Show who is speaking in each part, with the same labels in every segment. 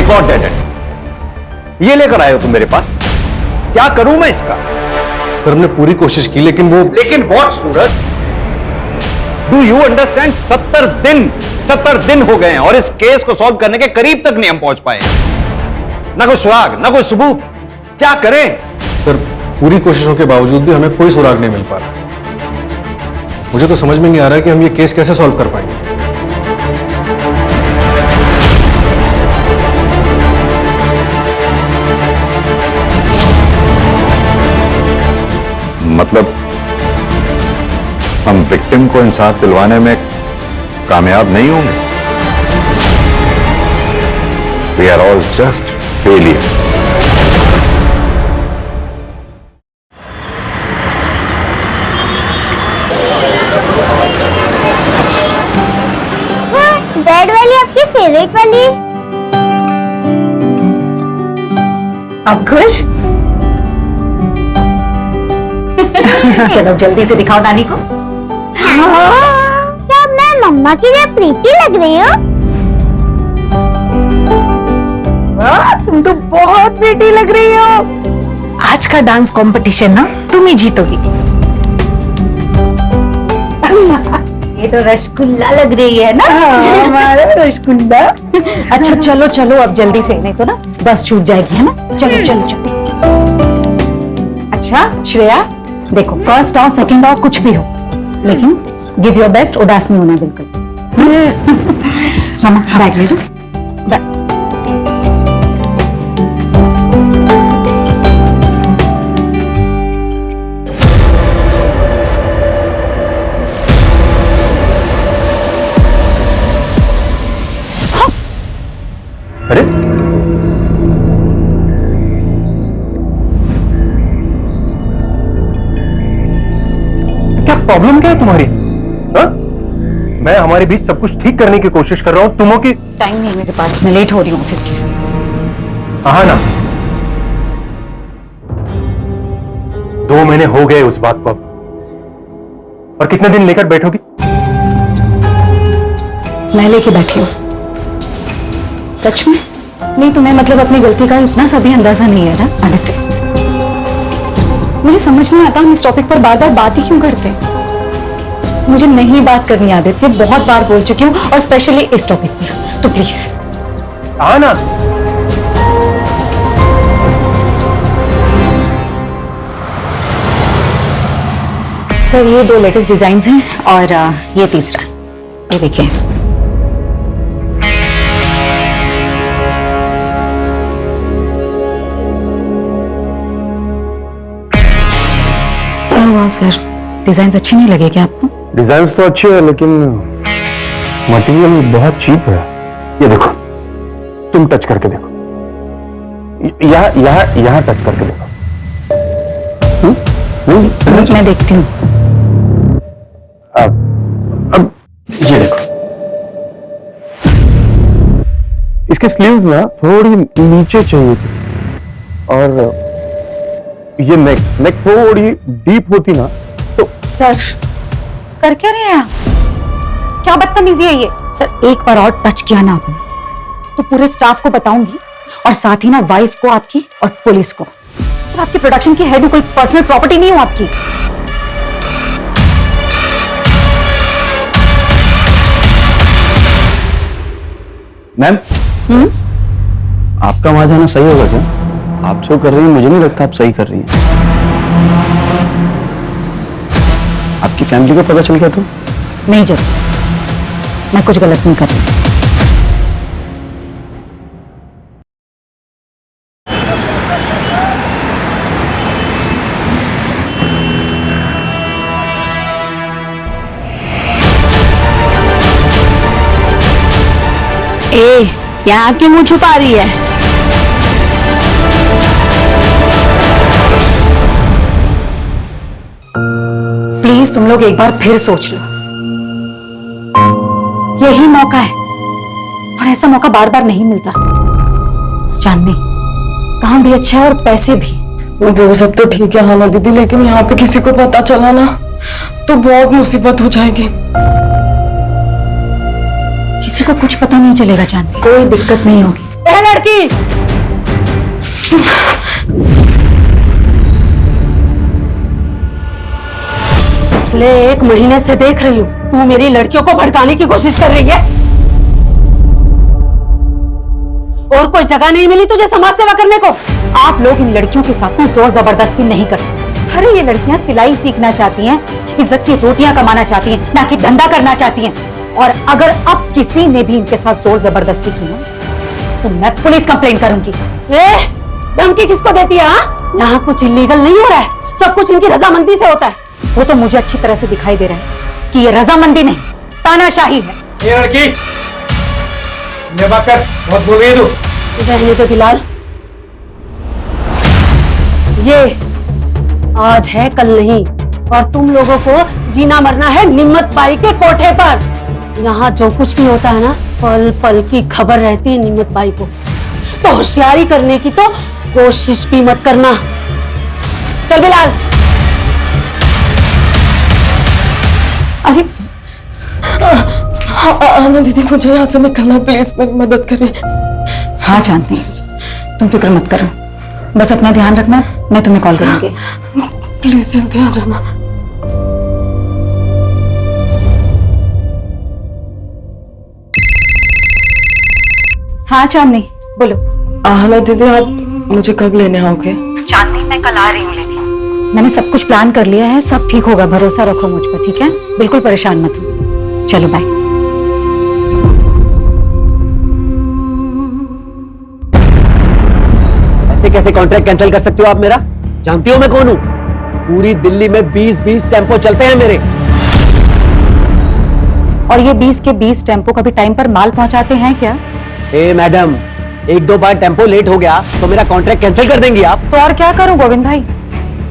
Speaker 1: Got dead and. ये लेकर आए हो तुम मेरे पास, क्या करूं मैं इसका?
Speaker 2: सर हमने पूरी कोशिश की लेकिन
Speaker 1: what Suraj? Do you understand? 70 दिन हो गए हैं और इस केस को सॉल्व करने के करीब तक नहीं हम पहुंच पाए। ना कोई सुराग, ना कोई सबूत, क्या करें?
Speaker 2: सर पूरी कोशिशों के बावजूद भी हमें कोई सुराग नहीं मिल पा रहा। मुझे तो समझ में नहीं आ रहा कि हम ये केस कैसे सॉल्व कर पाएंगे।
Speaker 1: मतलब हम विक्टिम को इंसाफ दिलवाने में कामयाब नहीं होंगे? We are all just failure.
Speaker 3: Red वाली आपकी फेवरेट वाली?
Speaker 4: अब खुश? चलो जल्दी से दिखाओ नानी को।
Speaker 3: क्या मैं मम्मा की तरह प्रीति लग रही हूँ?
Speaker 4: तुम तो बहुत प्रीति लग रही हो। आज का डांस कंपटीशन ना तुम ही जीतोगी। ये तो रसगुल्ला लग रही है ना, हमारा रसगुल्ला। अच्छा चलो चलो अब जल्दी से, नहीं तो ना बस छूट जाएगी, है ना? चलो चलो चलो। अच्छा श्रेया देखो, फर्स्ट आओ सेकंड आओ कुछ भी हो, लेकिन गिव योर बेस्ट, उदास नहीं होना बिल्कुल। मामा बैग ले लो।
Speaker 2: अरे क्या प्रॉब्लम क्या है तुम्हारी? हा? मैं हमारे बीच सब कुछ ठीक करने की कोशिश कर रहा हूं, तुमों की
Speaker 4: टाइम नहीं मेरे पास, मैं लेट हो रही हूँ ऑफिस के लिए।
Speaker 2: हाँ ना, 2 महीने हो गए उस बात को, और कितने दिन लेकर बैठोगी?
Speaker 4: मैं लेके बैठी हूँ। सच में? नहीं तुम्हें मतलब अपनी गलती का इतना सा भी अंदाजा नहीं है ना आदित्य? मुझे समझ नहीं आता हम इस टॉपिक पर बार बार बात ही क्यों करते हैं। मुझे नहीं बात करनी आदित्य, बहुत बार बोल चुकी हूँ, और स्पेशली इस टॉपिक पर, तो प्लीज।
Speaker 2: हाँ ना,
Speaker 4: सर ये 2 लेटेस्ट डिजाइन हैं और ये तीसरा, ये देखिए। सर डिजाइन अच्छे नहीं लगे क्या आपको?
Speaker 2: डिजाइन तो अच्छे है लेकिन मटेरियल बहुत चीप है। ये देखो, तुम टच करके देखो, यहाँ टच करके देखो।
Speaker 4: मैं देखती हूँ।
Speaker 2: अब ये देखो, इसके स्लीव्स ना थोड़ी नीचे चाहिए थी, और ये नेक थोड़ी डीप होती ना तो।
Speaker 4: सर कर क्या रहे हैं आप? क्या बदतमीजी है ये? सर एक बार और टच किया ना आपने तो पूरे स्टाफ को बताऊंगी, और साथ ही ना वाइफ को आपकी और पुलिस को। सर आपकी प्रोडक्शन की हेड, कोई पर्सनल प्रॉपर्टी नहीं हो आपकी।
Speaker 5: मैम, आपका वहां जाना सही होगा क्या? आप जो कर रही हैं मुझे नहीं लगता आप सही कर रही हैं। आपकी फैमिली को पता चल गया तो?
Speaker 4: नहीं जब मैं कुछ गलत नहीं कर रही।
Speaker 6: ए, यहाँ क्यों मुंह छुपा रही है?
Speaker 4: प्लीज तुम लोग एक बार फिर सोच लो, यही मौका है, और ऐसा मौका बार बार नहीं मिलता। चांदनी काम भी अच्छा है और पैसे भी।
Speaker 7: वो सब तो ठीक है हाँ दीदी, लेकिन यहाँ पे किसी को पता चला ना तो बहुत मुसीबत हो जाएगी।
Speaker 4: किसी को कुछ पता नहीं चलेगा चांदनी, कोई दिक्कत नहीं होगी।
Speaker 6: ए लड़की, पिछले 1 महीने से देख रही हूँ तू मेरी लड़कियों को भड़काने की कोशिश कर रही है। और कोई जगह नहीं मिली तुझे समाज सेवा करने को?
Speaker 4: आप लोग इन लड़कियों के साथ में जोर जबरदस्ती नहीं कर सकते। अरे ये लड़कियां सिलाई सीखना चाहती हैं, इज्जत की रोटियां कमाना चाहती हैं, ना कि धंधा करना चाहती हैं। और अगर अब किसी ने भी इनके साथ जोर जबरदस्ती की ना, तो मैं पुलिस कंप्लेंट करूंगी।
Speaker 6: धमकी किसको देती है? यहाँ कुछ इलीगल नहीं हो रहा है, सब कुछ इनकी रजामंदी से होता है।
Speaker 4: वो तो मुझे अच्छी तरह से दिखाई दे रहा है कि ये रजामंदी नहीं, तानाशाही है।
Speaker 1: ये लड़की, ये बात कर, बहुत बोल गई तू।
Speaker 6: रहने दो बिलाल, ये आज है कल नहीं, और तुम लोगों को जीना मरना है निम्मत बाई के कोठे पर। यहाँ जो कुछ भी होता है ना, पल पल की खबर रहती है निम्मत बाई को। तो होशियारी करने की तो कोशिश भी मत करना। चल बिलाल।
Speaker 4: अरे
Speaker 7: आना दीदी, मुझे यहाँ से निकलना, प्लीज मेरी मदद करें।
Speaker 4: हाँ चांदनी, तुम फिक्र मत करो, बस अपना ध्यान रखना, मैं तुम्हें कॉल करूंगी।
Speaker 7: प्लीज जल्दी आ जाना।
Speaker 4: हाँ चांदनी, बोलो।
Speaker 7: आना दीदी, आप मुझे कब लेने आओगे?
Speaker 4: चांदनी, मैं कल आ रही हूँ लेने। मैंने सब कुछ प्लान कर लिया है, सब ठीक होगा, भरोसा रखो मुझ पर, ठीक है? बिल्कुल परेशान मत हो। चलो बाय।
Speaker 5: ऐसे कैसे कॉन्ट्रैक्ट कैंसिल कर सकती हो आप मेरा? जानती हो मैं कौन हूं? पूरी दिल्ली में 20-20 टेम्पो चलते हैं मेरे।
Speaker 4: और ये 20 के 20 टेम्पो कभी टाइम पर माल पहुंचाते हैं क्या?
Speaker 5: ए मैडम, 1-2 बार टेम्पो लेट हो गया तो मेरा कॉन्ट्रैक्ट कैंसिल कर देंगी आप?
Speaker 4: तो और क्या करूं गोविंद भाई?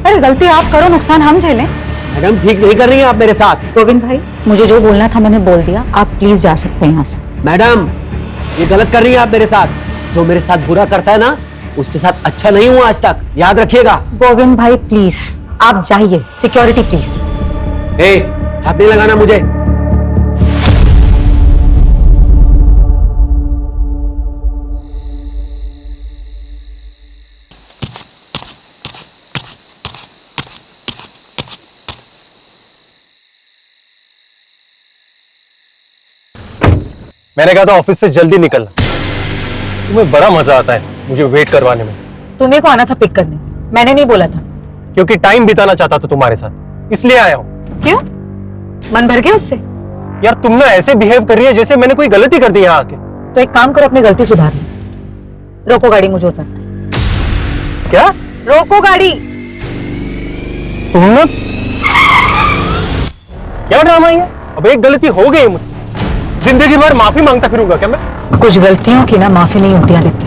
Speaker 4: अरे गलती आप करो, नुकसान हम झेलें।
Speaker 5: मैडम, ठीक नहीं कर रही हैं आप मेरे साथ।
Speaker 4: गोविंद भाई, मुझे जो बोलना था मैंने बोल दिया, आप प्लीज जा सकते हैं यहाँ से।
Speaker 5: मैडम, ये गलत कर रही हैं आप मेरे साथ। जो मेरे साथ बुरा करता है ना, उसके साथ अच्छा नहीं हुआ आज तक, याद रखिएगा।
Speaker 4: गोविंद भाई प्लीज आप जाइए, सिक्योरिटी प्लीज।
Speaker 5: ए, हाथ नहीं लगाना मुझे।
Speaker 2: मैंने कहा था ऑफिस से जल्दी निकलना। तुम्हें बड़ा मजा आता है मुझे वेट करवाने में।
Speaker 4: तुम्हें को आना था पिक करने, मैंने नहीं बोला था।
Speaker 2: क्योंकि टाइम बिताना चाहता था तुम्हारे साथ, इसलिए आया हूँ।
Speaker 4: क्यों, मन भर गया उससे?
Speaker 2: यार तुम ना ऐसे बिहेव कर रही है जैसे मैंने कोई गलती कर दी यहाँ आके।
Speaker 4: तो एक काम करो, अपनी गलती सुधार लो। रोको गाड़ी, मुझे उतरना।
Speaker 2: क्या?
Speaker 4: रोको गाड़ी।
Speaker 2: तुम ना क्या ड्रामा है? अब एक गलती हो गई मुझसे, जिंदगी भर माफी मांगता फिरूंगा क्या मैं?
Speaker 4: कुछ गलतियों की ना माफी नहीं होती आदित्य।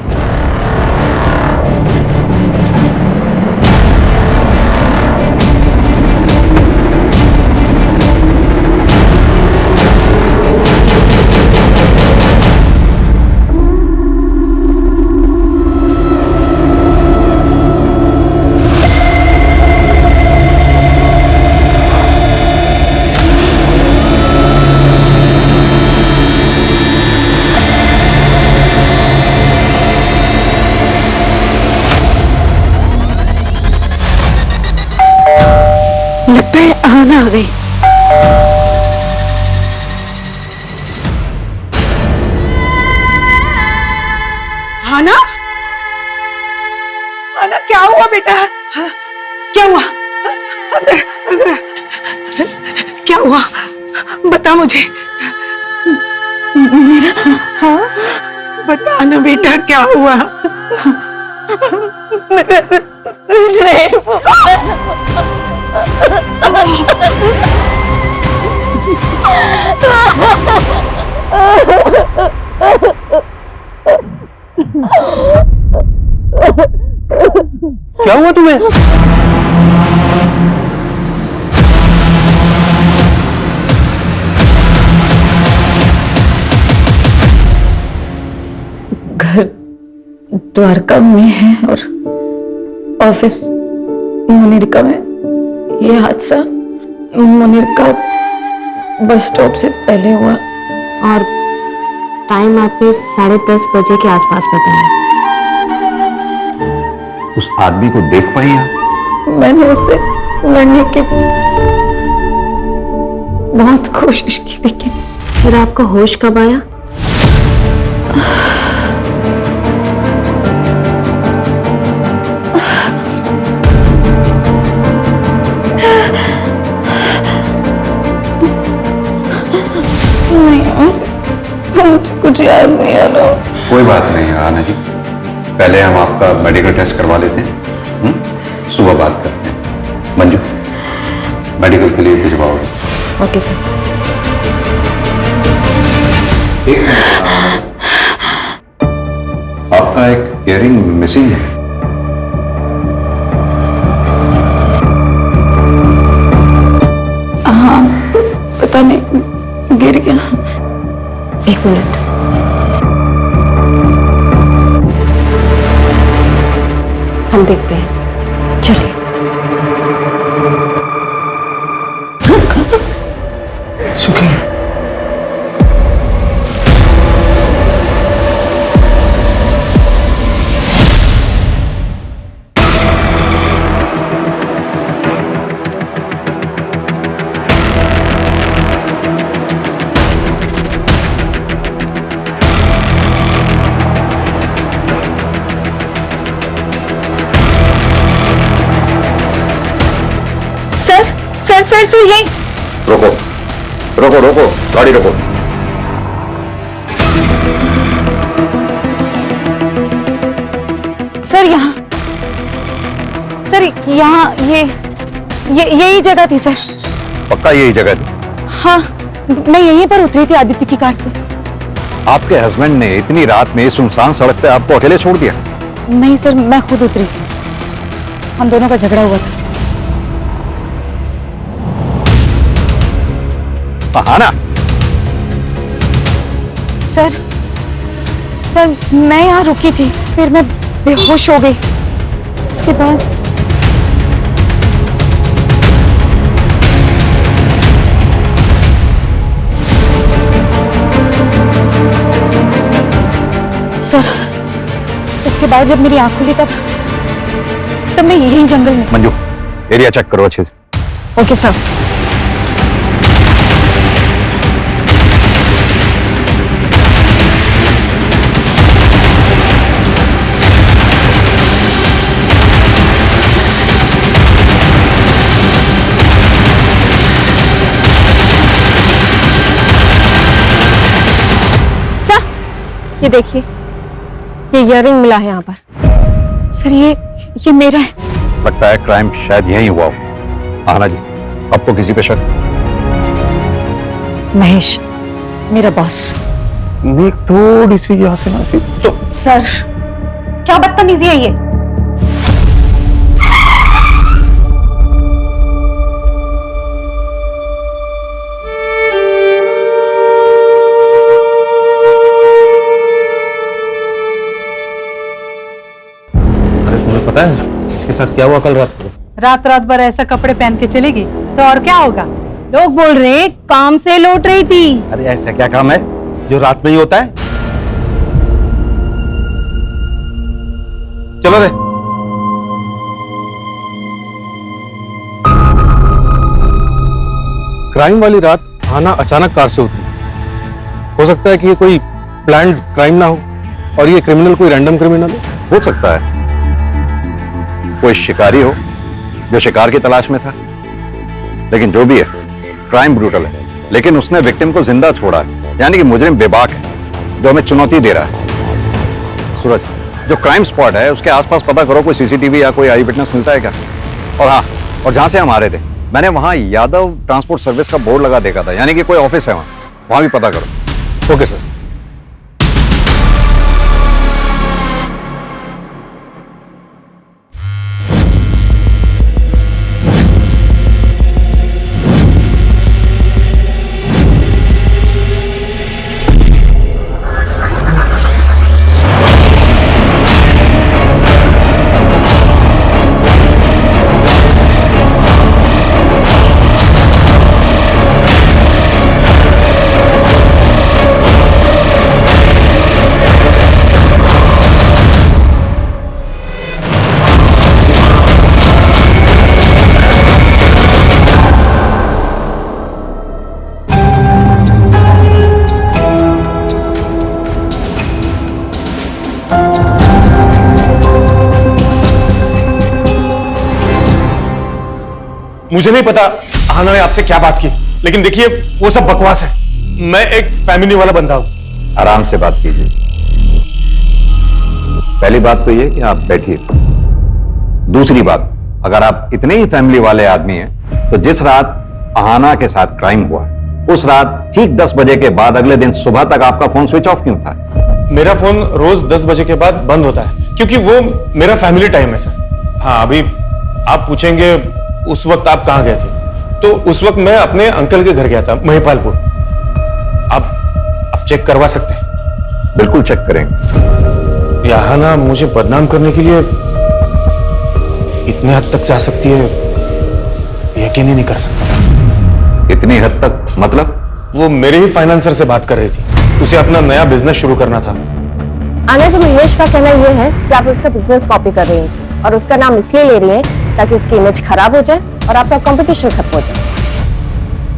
Speaker 6: लगता है आना आ गई।
Speaker 8: आना, आना क्या हुआ बेटा? हाँ, क्या हुआ? अंदर अंदर क्या हुआ? बता मुझे। हाँ? बता ना बेटा, क्या हुआ?
Speaker 2: क्या हुआ तुम्हें?
Speaker 4: घर द्वारका में है और ऑफिस मुनिरका में। ये हादसा मुनिरका बस स्टॉप से पहले हुआ और
Speaker 6: टाइम आपने 10:30 बजे के आसपास बताया।
Speaker 1: उस आदमी को देख पाई आप?
Speaker 7: मैंने उससे लड़ने की बहुत कोशिश की, लेकिन
Speaker 6: फिर आपका होश कब आया?
Speaker 7: मुझे कुछ याद नहीं आ रहा।
Speaker 1: कोई बात नहीं आना जी, पहले हम आपका मेडिकल टेस्ट करवा लेते हैं, सुबह बात करते हैं। मंजू, मेडिकल के लिए भिजवाओगे?
Speaker 7: Okay sir.
Speaker 1: आपका एक इयरिंग मिसिंग है।
Speaker 7: हाँ, पता नहीं गिर गया।
Speaker 6: 1 मिनट। हम देखते हैं, चलिए।
Speaker 2: सुखी,
Speaker 4: सर यही।
Speaker 1: रोको रोको रोको, गाड़ी रोको।
Speaker 4: सर यहाँ यही जगह थी सर।
Speaker 1: पक्का यही जगह थी?
Speaker 4: हाँ, मैं यहीं पर उतरी थी आदित्य की कार से।
Speaker 1: आपके हस्बैंड ने इतनी रात में सुनसान सड़क पे आपको अकेले छोड़ दिया?
Speaker 4: नहीं सर, मैं खुद उतरी थी, हम दोनों का झगड़ा हुआ था।
Speaker 1: बहाना?
Speaker 4: सर मैं यहाँ रुकी थी, फिर मैं बेहोश हो गई। उसके बाद सर, उसके बाद जब मेरी आंख खुली तब मैं यही जंगल में।
Speaker 1: मंजू, एरिया चेक करो अच्छे से।
Speaker 4: Okay sir. ये देखिए, ये इयररिंग मिला है यहाँ पर। सर ये मेरा है।
Speaker 1: लगता है क्राइम शायद यहीं हुआ हो। आना जी, आपको किसी पे शक?
Speaker 4: महेश, मेरा बॉस।
Speaker 2: देख थोड़ी सी यहाँ से ना सी। तो
Speaker 4: सर, क्या बदतमीजी है ये?
Speaker 2: पता है इसके साथ क्या हुआ कल रात को?
Speaker 9: रात भर ऐसा कपड़े पहन के चलेगी तो और क्या होगा? लोग बोल रहे काम से लौट रही थी।
Speaker 2: अरे ऐसा क्या काम है जो रात में ही होता है? चलो रे। क्राइम वाली रात आना अचानक कार से उतरी। हो सकता है कि ये कोई प्लान्ड क्राइम ना हो और ये क्रिमिनल कोई रैंडम क्रिमिनल
Speaker 1: हो सकता है कोई शिकारी हो जो शिकार की तलाश में था। लेकिन जो भी है, क्राइम ब्रूटल है, लेकिन उसने विक्टिम को जिंदा छोड़ा, यानी कि मुजरिम बेबाक है जो हमें चुनौती दे रहा है। सूरज, जो क्राइम स्पॉट है उसके आसपास पता करो कोई सीसीटीवी या कोई आई विटनेस मिलता है क्या? और हाँ, और जहां से हम आ रहे थे मैंने वहां यादव ट्रांसपोर्ट सर्विस का बोर्ड लगा देखा था, यानी कि कोई ऑफिस है वहां भी पता करो।
Speaker 2: Okay sir.
Speaker 10: मुझे नहीं पता आहाना ने आपसे क्या बात की, लेकिन देखिए वो सब बकवास है। मैं एक फैमिली वाला बंदा हूं।
Speaker 1: आराम से बात कीजिए। पहली बात तो ये कि आप बैठिए। दूसरी बात, अगर आप इतने ही फैमिली वाले आदमी हैं तो जिस रात आहाना के साथ क्राइम हुआ उस रात ठीक 10 बजे के बाद अगले दिन सुबह तक आपका फोन स्विच ऑफ क्यों था?
Speaker 10: मेरा फोन रोज 10 बजे के बाद बंद होता है क्योंकि वो मेरा फैमिली टाइम है सर। हाँ, अभी आप पूछेंगे उस वक्त आप कहां गए थे, तो उस वक्त मैं अपने अंकल के घर गया था महिपालपुर। आप चेक करवा सकते हैं।
Speaker 1: बिल्कुल चेक करेंगे।
Speaker 10: आहाना मुझे बदनाम करने के लिए इतने हद तक जा सकती है, यकीन ही नहीं कर सकता।
Speaker 1: इतनी हद तक मतलब?
Speaker 10: वो मेरे ही फाइनेंसर से बात कर रही थी, उसे अपना नया बिजनेस शुरू करना था।
Speaker 11: आना, जो महेश का कहना यह है कि आप उसका बिजनेस कॉपी कर रही हैं और उसका नाम इसलिए ले रही हैं ताकि उसकी इमेज खराब हो जाए और आपका कंपटीशन खत्म हो जाए।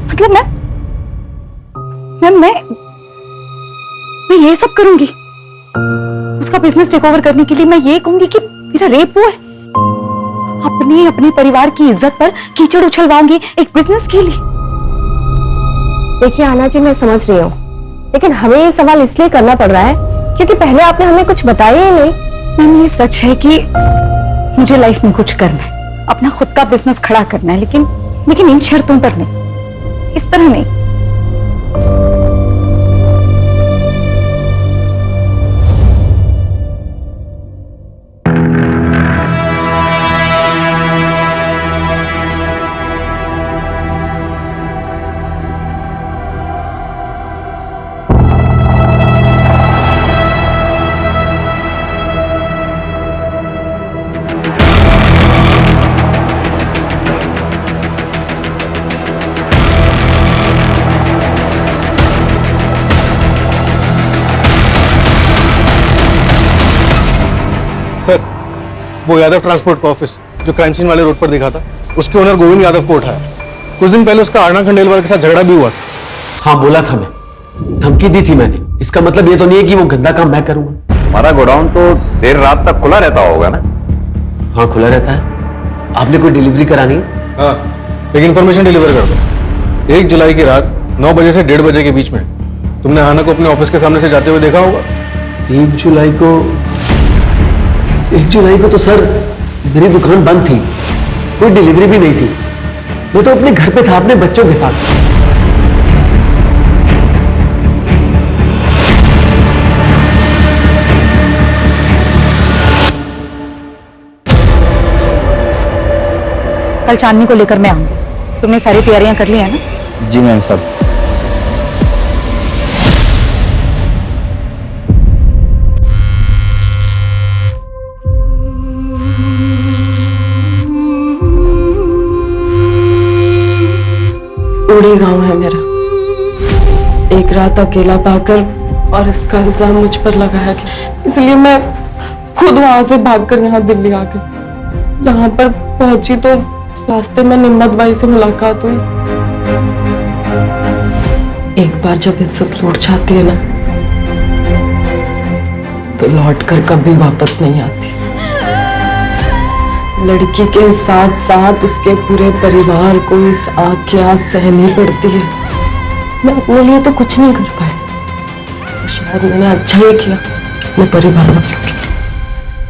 Speaker 4: मतलब मैं ये सब करूंगी? उसका बिजनेस टेक ओवर करने के लिए मैं ये कहूंगी कि मेरा रेप हुआ है? अपने परिवार की इज्जत पर कीचड़ उछलवाऊंगी एक बिजनेस के लिए?
Speaker 11: देखिए आना जी, मैं समझ रही हूँ, लेकिन हमें ये सवाल इसलिए करना पड़ रहा है क्योंकि पहले आपने हमें कुछ बताया ही नहीं।
Speaker 4: मैम, ये सच है कि मुझे लाइफ में कुछ करना है, अपना खुद का बिजनेस खड़ा करना है, लेकिन इन शर्तों पर नहीं, इस तरह नहीं।
Speaker 10: सर, वो यादव ट्रांसपोर्ट का ऑफिस जो क्राइम सीन वाले रोड पर दिखा था, उसके ओनर गोविंद यादव को उठाया। कुछ दिन पहले उसका आरना खंडेलवाल के साथ झगड़ा भी हुआ था।
Speaker 5: हाँ, बोला था, मैं धमकी दी थी मैंने। इसका मतलब ये तो नहीं है कि वो गंदा काम मैं करूंगा।
Speaker 1: हमारा गोडाउन तो देर रात तक खुला रहता होगा ना?
Speaker 5: हाँ, खुला रहता है। आपने कोई डिलीवरी करानी है?
Speaker 10: हाँ, एक इन्फॉर्मेशन डिलीवर कर दो। 1 जुलाई की रात 9 बजे से 1:30 बजे के बीच में तुमने आहाना को अपने ऑफिस के सामने से जाते हुए देखा होगा।
Speaker 5: 1 जुलाई को तो सर मेरी दुकान बंद थी, कोई डिलीवरी भी नहीं थी। मैं तो अपने घर पे था अपने बच्चों के साथ।
Speaker 4: कल चांदनी को लेकर मैं आऊंगी। तुमने सारी तैयारियां कर ली है ना?
Speaker 2: जी मैम, सब।
Speaker 7: उड़ी गांव है मेरा। एक रात अकेला पाकर और इसका इल्जाम मुझ पर लगाया गया, इसलिए मैं खुद वहां से भागकर यहाँ दिल्ली आ गई। यहाँ पर पहुंची तो रास्ते में निम्मत बाई से मुलाकात हुई। एक बार जब इज्जत लौट जाती है ना, तो लौट कर कभी वापस नहीं आती। लड़की के साथ साथ उसके पूरे परिवार को इस आग की आग सहनी पड़ती है। मैं अपने लिए तो कुछ नहीं कर पाई, तो शायद मैंने अच्छा ही किया अपने परिवार वालों के।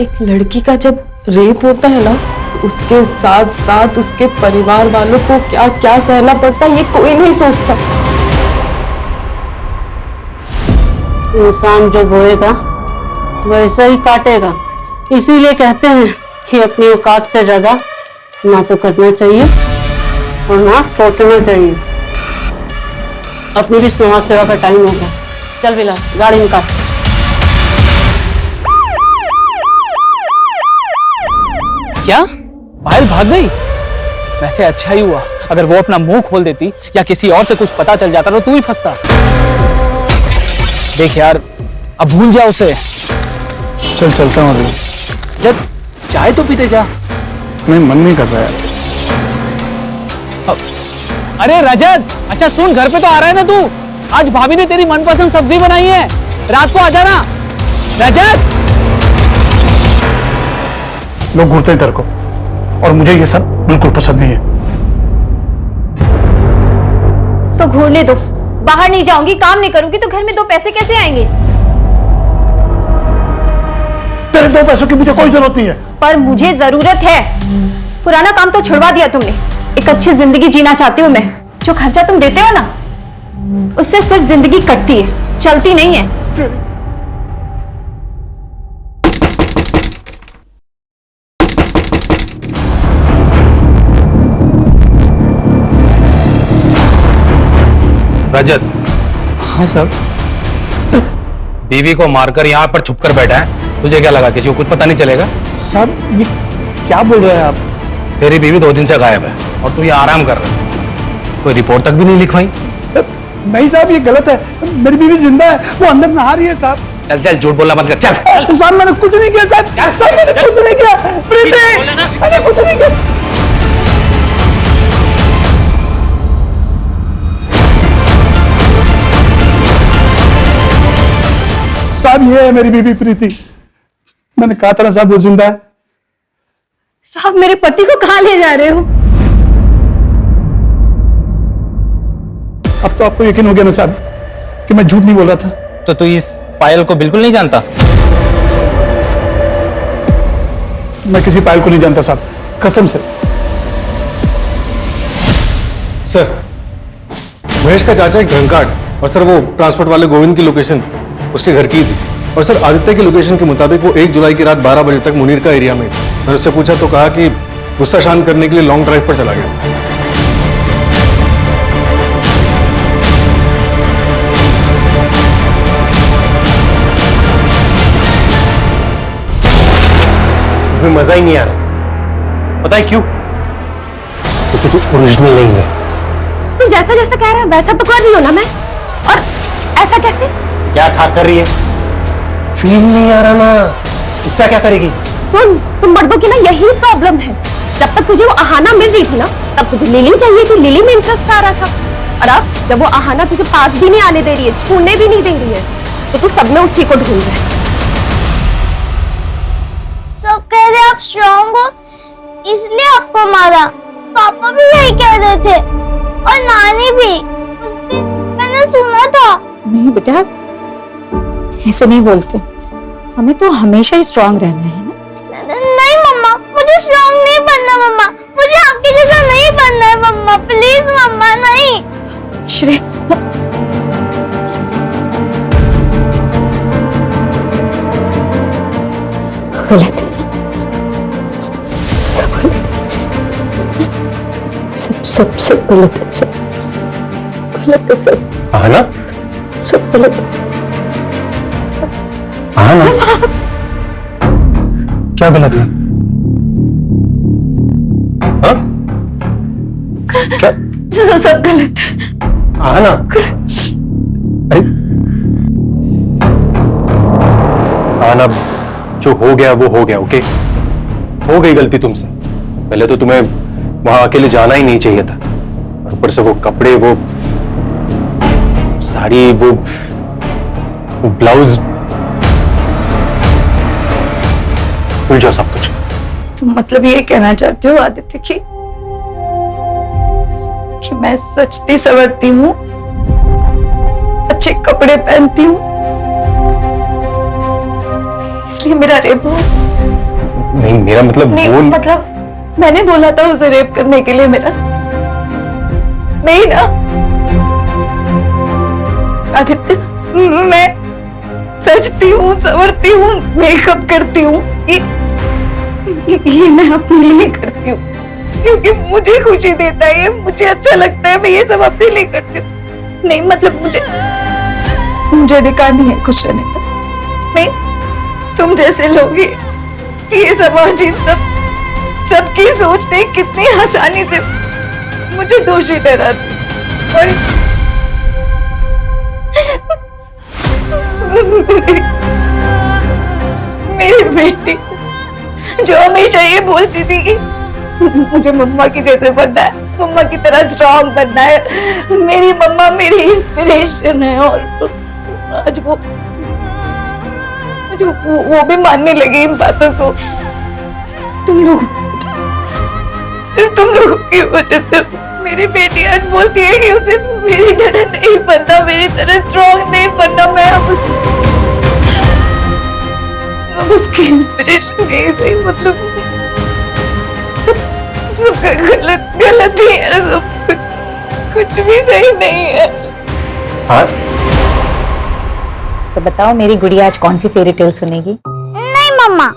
Speaker 7: एक लड़की का जब रेप होता है ना, तो उसके साथ साथ उसके परिवार वालों को क्या क्या सहना पड़ता है, ये कोई नहीं सोचता।
Speaker 6: इंसान जो बोएगा वैसा ही काटेगा। इसीलिए कहते हैं कि अपनी औकात से ज्यादा ना तो करना चाहिए और ना सोचना चाहिए। अपनी भी समाज सेवा का टाइम हो गया। चल बिला, गाड़ी निकाल।
Speaker 12: क्या पायल भाग गई? वैसे अच्छा ही हुआ, अगर वो अपना मुंह खोल देती या किसी और से कुछ पता चल जाता तो तू ही फंसता। देख यार, अब भूल जा उसे।
Speaker 2: चल चलता हूँ अभी।
Speaker 12: जब चाय तो पीते जा।
Speaker 2: नहीं, मन नहीं कर रहा है।
Speaker 12: अरे रजत, अच्छा सुन, घर पे तो आ रहा है ना तू? आज भाभी ने तेरी मनपसंद सब्जी बनाई है, रात को आ जाना। रजत,
Speaker 2: लोग घूरते हैं तेरे को और मुझे ये सब बिल्कुल पसंद नहीं है।
Speaker 11: तो घूरने दो। बाहर नहीं जाऊंगी, काम नहीं करूंगी तो घर में 2 पैसे कैसे आएंगे?
Speaker 2: तेरे 2 पैसों की मुझे कोई जरूरत नहीं है।
Speaker 11: पर मुझे जरूरत है। पुराना काम तो छुड़वा दिया तुमने। एक अच्छी जिंदगी जीना चाहती हूँ मैं। जो खर्चा तुम देते हो ना, उससे सिर्फ जिंदगी कटती है, चलती नहीं है।
Speaker 1: रजत।
Speaker 12: हाँ सर।
Speaker 1: बीवी को मारकर यहाँ पर छुपकर बैठा है, तुझे क्या लगा किसी को कुछ पता नहीं चलेगा?
Speaker 2: साहब ये क्या बोल रहे हैं आप?
Speaker 1: तेरी बीवी 2 दिन से गायब है और तू यहाँ आराम कर रहा है। कोई रिपोर्ट तक भी नहीं लिखवाई?
Speaker 2: नहीं साहब, ये गलत है। मेरी बीवी जिंदा है, वो अंदर नहा रही है साहब।
Speaker 1: चल चल, झूठ बोलना बंद कर, चल।
Speaker 2: साहब मैंने कुछ नहीं किया साहब, साहब मैंने कुछ नहीं किया। प्रीति, मैंने कुछ नहीं किया। साहब ये है मेरी बीवी प्रीति। मैंने कहा था ना साहब वो जिंदा है।
Speaker 11: साहब मेरे पति को कहाँ ले जा रहे हो?
Speaker 2: अब तो आपको यकीन हो गया ना साहब कि मैं झूठ नहीं बोल रहा था।
Speaker 12: तो तू इस पायल को बिल्कुल नहीं जानता?
Speaker 2: मैं किसी पायल को नहीं जानता साहब, कसम से।
Speaker 10: सर, महेश का चाचा एक ड्रंकार्ड, और सर वो ट्रांसपोर्ट वाले गोविंद की लोकेशन उसके घर की थी। और सर आदित्य की लोकेशन के मुताबिक वो 1 जुलाई की रात 12 बजे तक मुनीर का एरिया में थी। मैंने उससे पूछा तो कहा कि गुस्सा शांत करने के लिए लॉन्ग ड्राइव पर चला गया।
Speaker 2: उसमें मजा ही नहीं आ रहा। पता है क्यों? क्योंकि तू ओरिजिनल नहीं है।
Speaker 11: तू जैसा जैसा कह रहा है वैसा तो कर रही हो ना मैं। और ऐसा कैसे?
Speaker 2: क्या खा कर रही है? फील नहीं आ रहा ना, उसका क्या करेगी?
Speaker 11: सुन, तुम मर्दों की ना यही प्रॉब्लम है। जब तक तुझे वो आहाना मिल रही थी ना, तब तुझे लिली चाहिए थी, लिली में इंटरेस्ट आ रहा था। और अब जब वो आहाना तुझे पास भी नहीं आने दे रही है, छूने भी नहीं दे रही है, तो तू सब में उसी को ढूंढ रहा है।
Speaker 3: सब कह रहे आप स्ट्रॉन्ग हो इसलिए आपको मारा। पापा भी यही कह रहे थे और नानी भी। उस दिन मैंने सुना था।
Speaker 4: नहीं बेटा, ऐसे नहीं बोलते। हमें तो हमेशा ही स्ट्रांग रहना है ना।
Speaker 3: नहीं मम्मा, मुझे स्ट्रॉन्ग नहीं बनना मम्मा। मुझे आपके जैसा नहीं बनना है मम्मा। प्लीज मम्मा, नहीं।
Speaker 4: श्रेय, गलत है, सब गलत है, सब गलत है, सब गलत है, सब।
Speaker 2: हाँ ना?
Speaker 4: सब गलत है।
Speaker 2: हाँ ना? क्या गलत है? हाँ? क्या?
Speaker 4: सब गलत है।
Speaker 2: हाँ ना? अरे हाँ ना, जो हो गया वो हो गया। ओके, हो गई गलती तुमसे। पहले तो तुम्हें वहां अकेले जाना ही नहीं चाहिए था। और ऊपर से वो कपड़े, वो साड़ी, वो ब्लाउज, भूल जाओ सब कुछ।
Speaker 4: तुम मतलब ये कहना चाहते हो आदित्य कि मैं सजती संवरती हूँ, अच्छे कपड़े पहनती हूँ, इसलिए मेरा रेप हुआ?
Speaker 2: नहीं, मेरा मतलब
Speaker 4: नहीं,
Speaker 2: वो
Speaker 4: मतलब मैंने बोला था उसे रेप करने के लिए मेरा, नहीं ना आदित्य? मैं सजती हूँ, संवरती हूँ, मेकअप करती हूँ, ये मैं अपने लिए करती हूँ क्योंकि मुझे खुशी देता है, मुझे अच्छा लगता है, मैं ये सब अपने लिए करती हूँ। नहीं मतलब मुझे अधिकार नहीं है खुश रहने का। नहीं, तुम जैसे लोग ये समाज इन सबकी सोचने कितनी आसानी से मुझे दोषी ठहराती और मेरी बेटी जो हमेशा ये बोलती थी कि मुझे मम्मा की जैसे बनना है, मम्मा की तरह स्ट्रांग बनना है, मेरी मम्मा मेरी इंस्पिरेशन है, और आज वो भी मानने लगी इन बातों को। तुम लोगों, सिर्फ तुम लोगों की वजह से
Speaker 8: मेरी बेटी आज बोलती है कि उसे मेरी तरह नहीं बनना, मेरी तरह स्ट्रॉन्ग नहीं बनना। मैं अब उसकी इंस्पिरेशन नहीं रही। मतलब सब गलत ही है, सब कुछ भी सही नहीं है।
Speaker 2: हाँ?
Speaker 4: तो बताओ मेरी गुड़िया आज कौन सी फेरी टेल सुनेगी?
Speaker 3: नहीं मम्मा,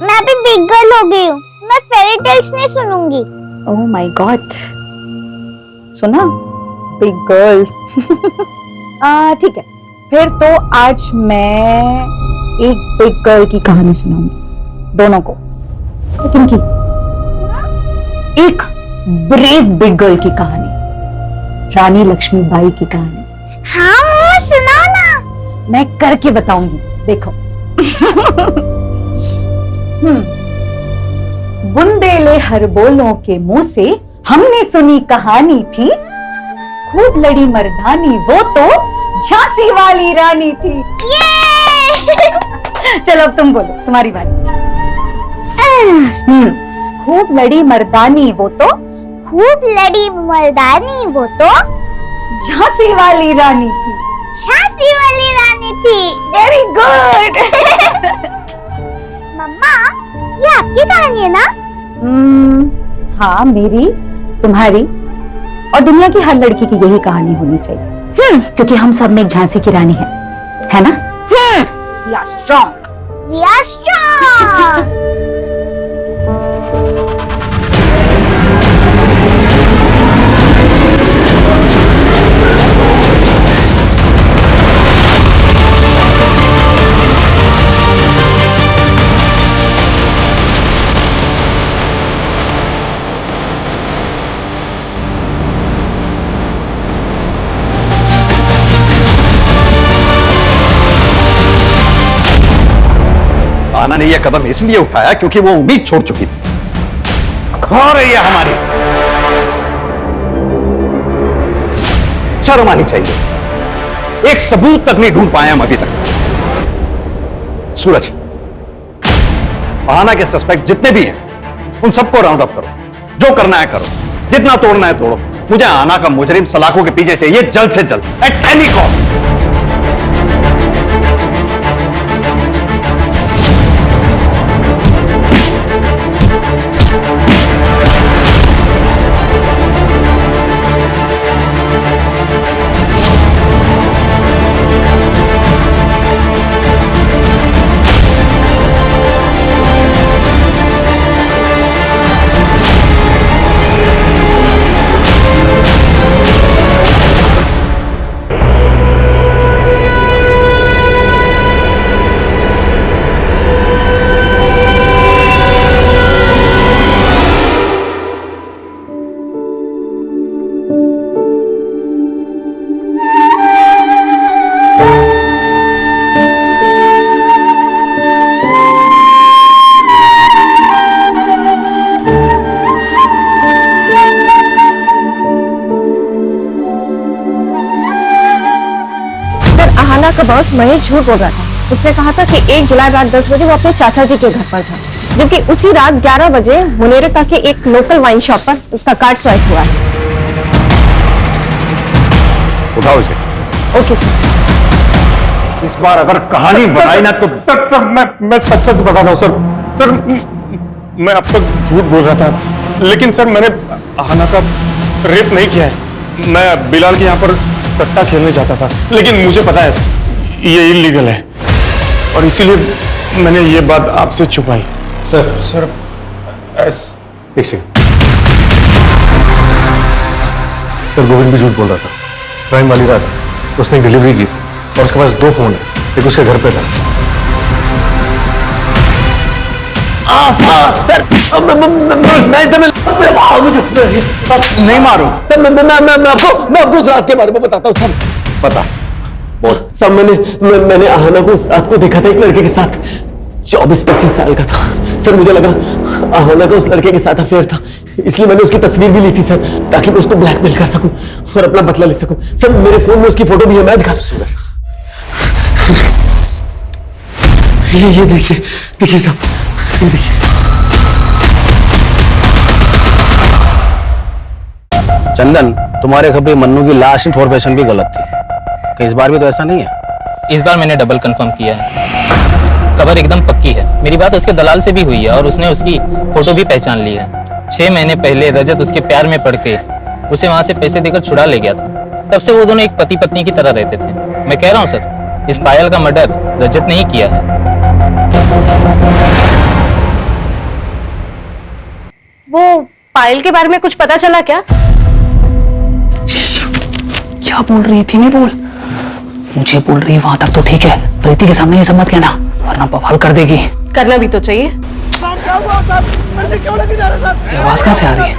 Speaker 3: मैं अभी बिग गर्ल हो गई हूँ, मैं फेरी टेल्स नहीं सुनूंगी।
Speaker 4: ओह माय गॉड, सुना बिग गर्ल। ठीक है, फिर तो आज मैं एक बिग गर्ल की कहानी सुनाऊंगी दोनों को। लेकिन की एक ब्रेव बिग गर्ल की कहानी, रानी लक्ष्मीबाई की कहानी।
Speaker 3: हाँ मम्मा सुनाओ ना।
Speaker 4: मैं करके बताऊंगी, देखो। बुंदेले हर बोलों के मुंह से हमने सुनी कहानी थी, खूब लड़ी मर्दानी वो तो झांसी वाली रानी थी। चलो अब तुम बोलो, तुम्हारी बारी। खूब लड़ी मर्दानी वो तो,
Speaker 3: खूब लड़ी मर्दानी वो तो
Speaker 4: झांसी वाली रानी थी।
Speaker 3: झांसी वाली रानी थी।
Speaker 4: Very good.
Speaker 3: मम्मा ये आपकी कहानी है ना?
Speaker 4: हाँ, मेरी, तुम्हारी और दुनिया की हर लड़की की यही कहानी होनी चाहिए। क्योंकि हम सब में एक झांसी की रानी है ना? We are strong.
Speaker 3: We are strong.
Speaker 1: आना ने यह कदम इसलिए उठाया क्योंकि वो उम्मीद छोड़ चुकी थी। खो रही है हमारी, शर्म आनी चाहिए। एक सबूत तक नहीं ढूंढ पाए हम अभी तक। सूरज, आना के सस्पेक्ट जितने भी हैं उन सबको राउंड अप करो, जो करना है करो, जितना तोड़ना है तोड़ो। मुझे आना का मुजरिम सलाखों के पीछे चाहिए जल्द से जल्द, एट एनी कॉस्ट।
Speaker 11: का बॉस महेश झूठ बोल रहा था। उसने कहा था कि 1 जुलाई रात 10 बजे वो अपने चाचा जी के घर पर था, जबकि उसी रात 11 बजे मुनेरका के एक लोकल वाइन शॉप पर उसका कार्ड स्वाइप हुआ है।
Speaker 1: उठाओ इसे।
Speaker 11: Okay sir.
Speaker 1: इस बार अगर कहानी बताई ना तो
Speaker 10: सर मैं सच बता रहा हूँ सर। मैं अब तक झूठ बोल रहा था, लेकिन सर मैंने आहाना का रेप नहीं किया है। मैं बिलाल के यहाँ पर सट्टा खेलने जाता था, लेकिन मुझे पता है ये इलीगल है और इसीलिए मैंने ये बात आपसे छुपाई। सर
Speaker 2: एक सेकंड। सर गोविंद भी झूठ बोल रहा था। क्राइम वाली रात उसने डिलीवरी की थी और उसके पास 2 फोन है, एक उसके घर पे था।
Speaker 5: सर
Speaker 1: नहीं मारो।
Speaker 5: सर मैं आपको उस रात के बारे में बताता हूँ सर।
Speaker 1: पता बोल।
Speaker 5: सर मैंने आहाना को उस रात को देखा था एक लड़के के साथ, 24-25 साल का था। सर मुझे लगा आहाना का उस लड़के के साथ अफेयर था, इसलिए मैंने उसकी तस्वीर भी ली थी सर, ताकि मैं उसको ब्लैकमेल कर सकूं और अपना बदला ले सकूं। सर मेरे फोन में उसकी फोटो भी है, मैं दिखा। ये देखिए साहब, ये देखिए।
Speaker 12: चंदन, तुम्हारे खबर मन्नू की लास्ट इन्फॉर्मेशन भी गलत थी। कहीं इस बार भी तो ऐसा नहीं है?
Speaker 13: इस बार मैंने डबल कंफर्म किया है, खबर एकदम पक्की है। मेरी बात उसके दलाल से भी हुई है और उसने उसकी फोटो भी पहचान ली है। 6 महीने पहले रजत उसके प्यार में पड़ के उसे वहां से पैसे देकर छुड़ा ले गया था। तब से वो दोनों एक पति पत्नी की तरह रहते थे। मैं कह रहा हूँ सर, इस पायल का मर्डर रजत ने ही किया है।
Speaker 11: वो पायल के बारे में कुछ पता चला क्या?
Speaker 12: क्या बोल रही थी? नहीं बोल, मुझे बोल रही वहां तक तो ठीक है, प्रीति के सामने ये सब मत कहना वरना बवाल कर देगी।
Speaker 11: करना भी तो चाहिए।
Speaker 12: ये आवाज कहाँ से आ रही है?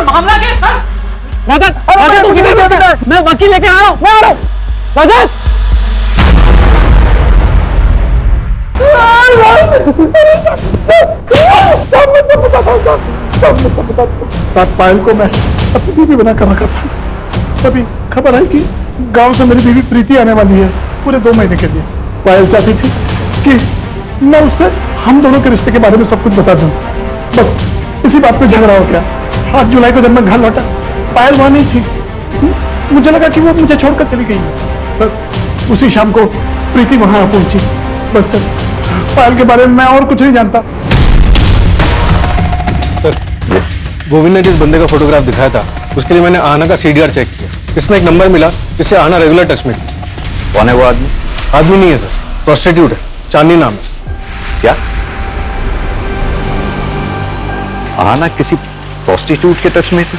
Speaker 9: मामला क्या है सर? रजत, मैं वकील लेके आ रहा हूँ, मैं आ रहा हूँ। रजत,
Speaker 2: साथ पायल को मैं अपनी बीवी बना कर रखा था। तभी खबर आई कि गांव से मेरी बीवी प्रीति आने वाली है पूरे 2 महीने के लिए। पायल चाहती थी कि मैं उससे हम दोनों के रिश्ते के बारे में सब कुछ बता दूं। बस इसी बात पे झगड़ा हो गया। 8 जुलाई को जब मैं घर लौटा, पायल वहां नहीं थी। मुझे लगा कि वो मुझे छोड़कर चली गई है। सर, उसी शाम को प्रीति वहां आ पहुंची। बस सर, पायल के बारे में मैं और कुछ नहीं जानता।
Speaker 10: सर, गोविंद ने जिस बंदे का फोटोग्राफ दिखाया था उसके लिए मैंने आहना का सीडीआर चेक किया। इसमें एक नंबर मिला जिससे आहना रेगुलर टच में थी।
Speaker 1: कौन है वो आदमी?
Speaker 10: आदमी नहीं है सर, प्रोस्टिट्यूट है, चांदनी नाम है।
Speaker 1: क्या आहना किसी प्रोस्टिट्यूट के टच में थी?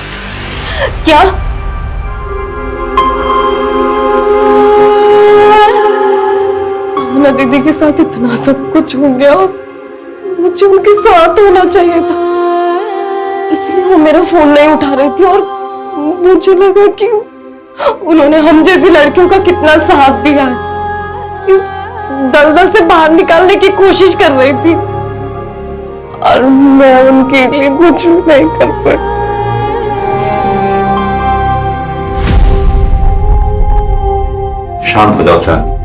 Speaker 11: क्या?
Speaker 7: आहना दीदी के साथ इतना सब कुछ हो गया, मुझे उनके साथ होना चाहिए था, इसलिए वो मेरा फोन नहीं उठा रही थी। और मुझे लगा कि उन्होंने हम जैसी लड़कियों का कितना साथ दिया है, इस दलदल से बाहर निकालने की कोशिश कर रही थी और मैं उनके लिए कुछ नहीं कर पाई।
Speaker 1: शांत हो जाओ चांदनी।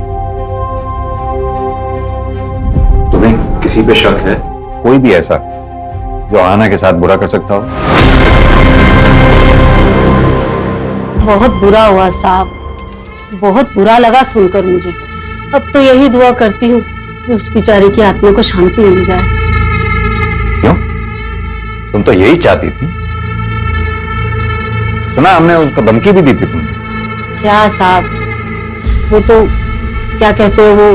Speaker 1: तुम्हें किसी पे शक है? कोई भी ऐसा जो आहना के साथ बुरा कर सकता हो?
Speaker 6: बहुत बुरा हुआ साहब, बहुत बुरा लगा सुनकर मुझे। अब तो यही दुआ करती हूँ कि उस बेचारे की आत्मा को शांति मिल जाए।
Speaker 1: क्यों? तुम तो यही चाहती थी। सुना हमने उसको धमकी भी दी थी तुमने।
Speaker 6: क्या साहब, वो तो क्या कहते हैं, वो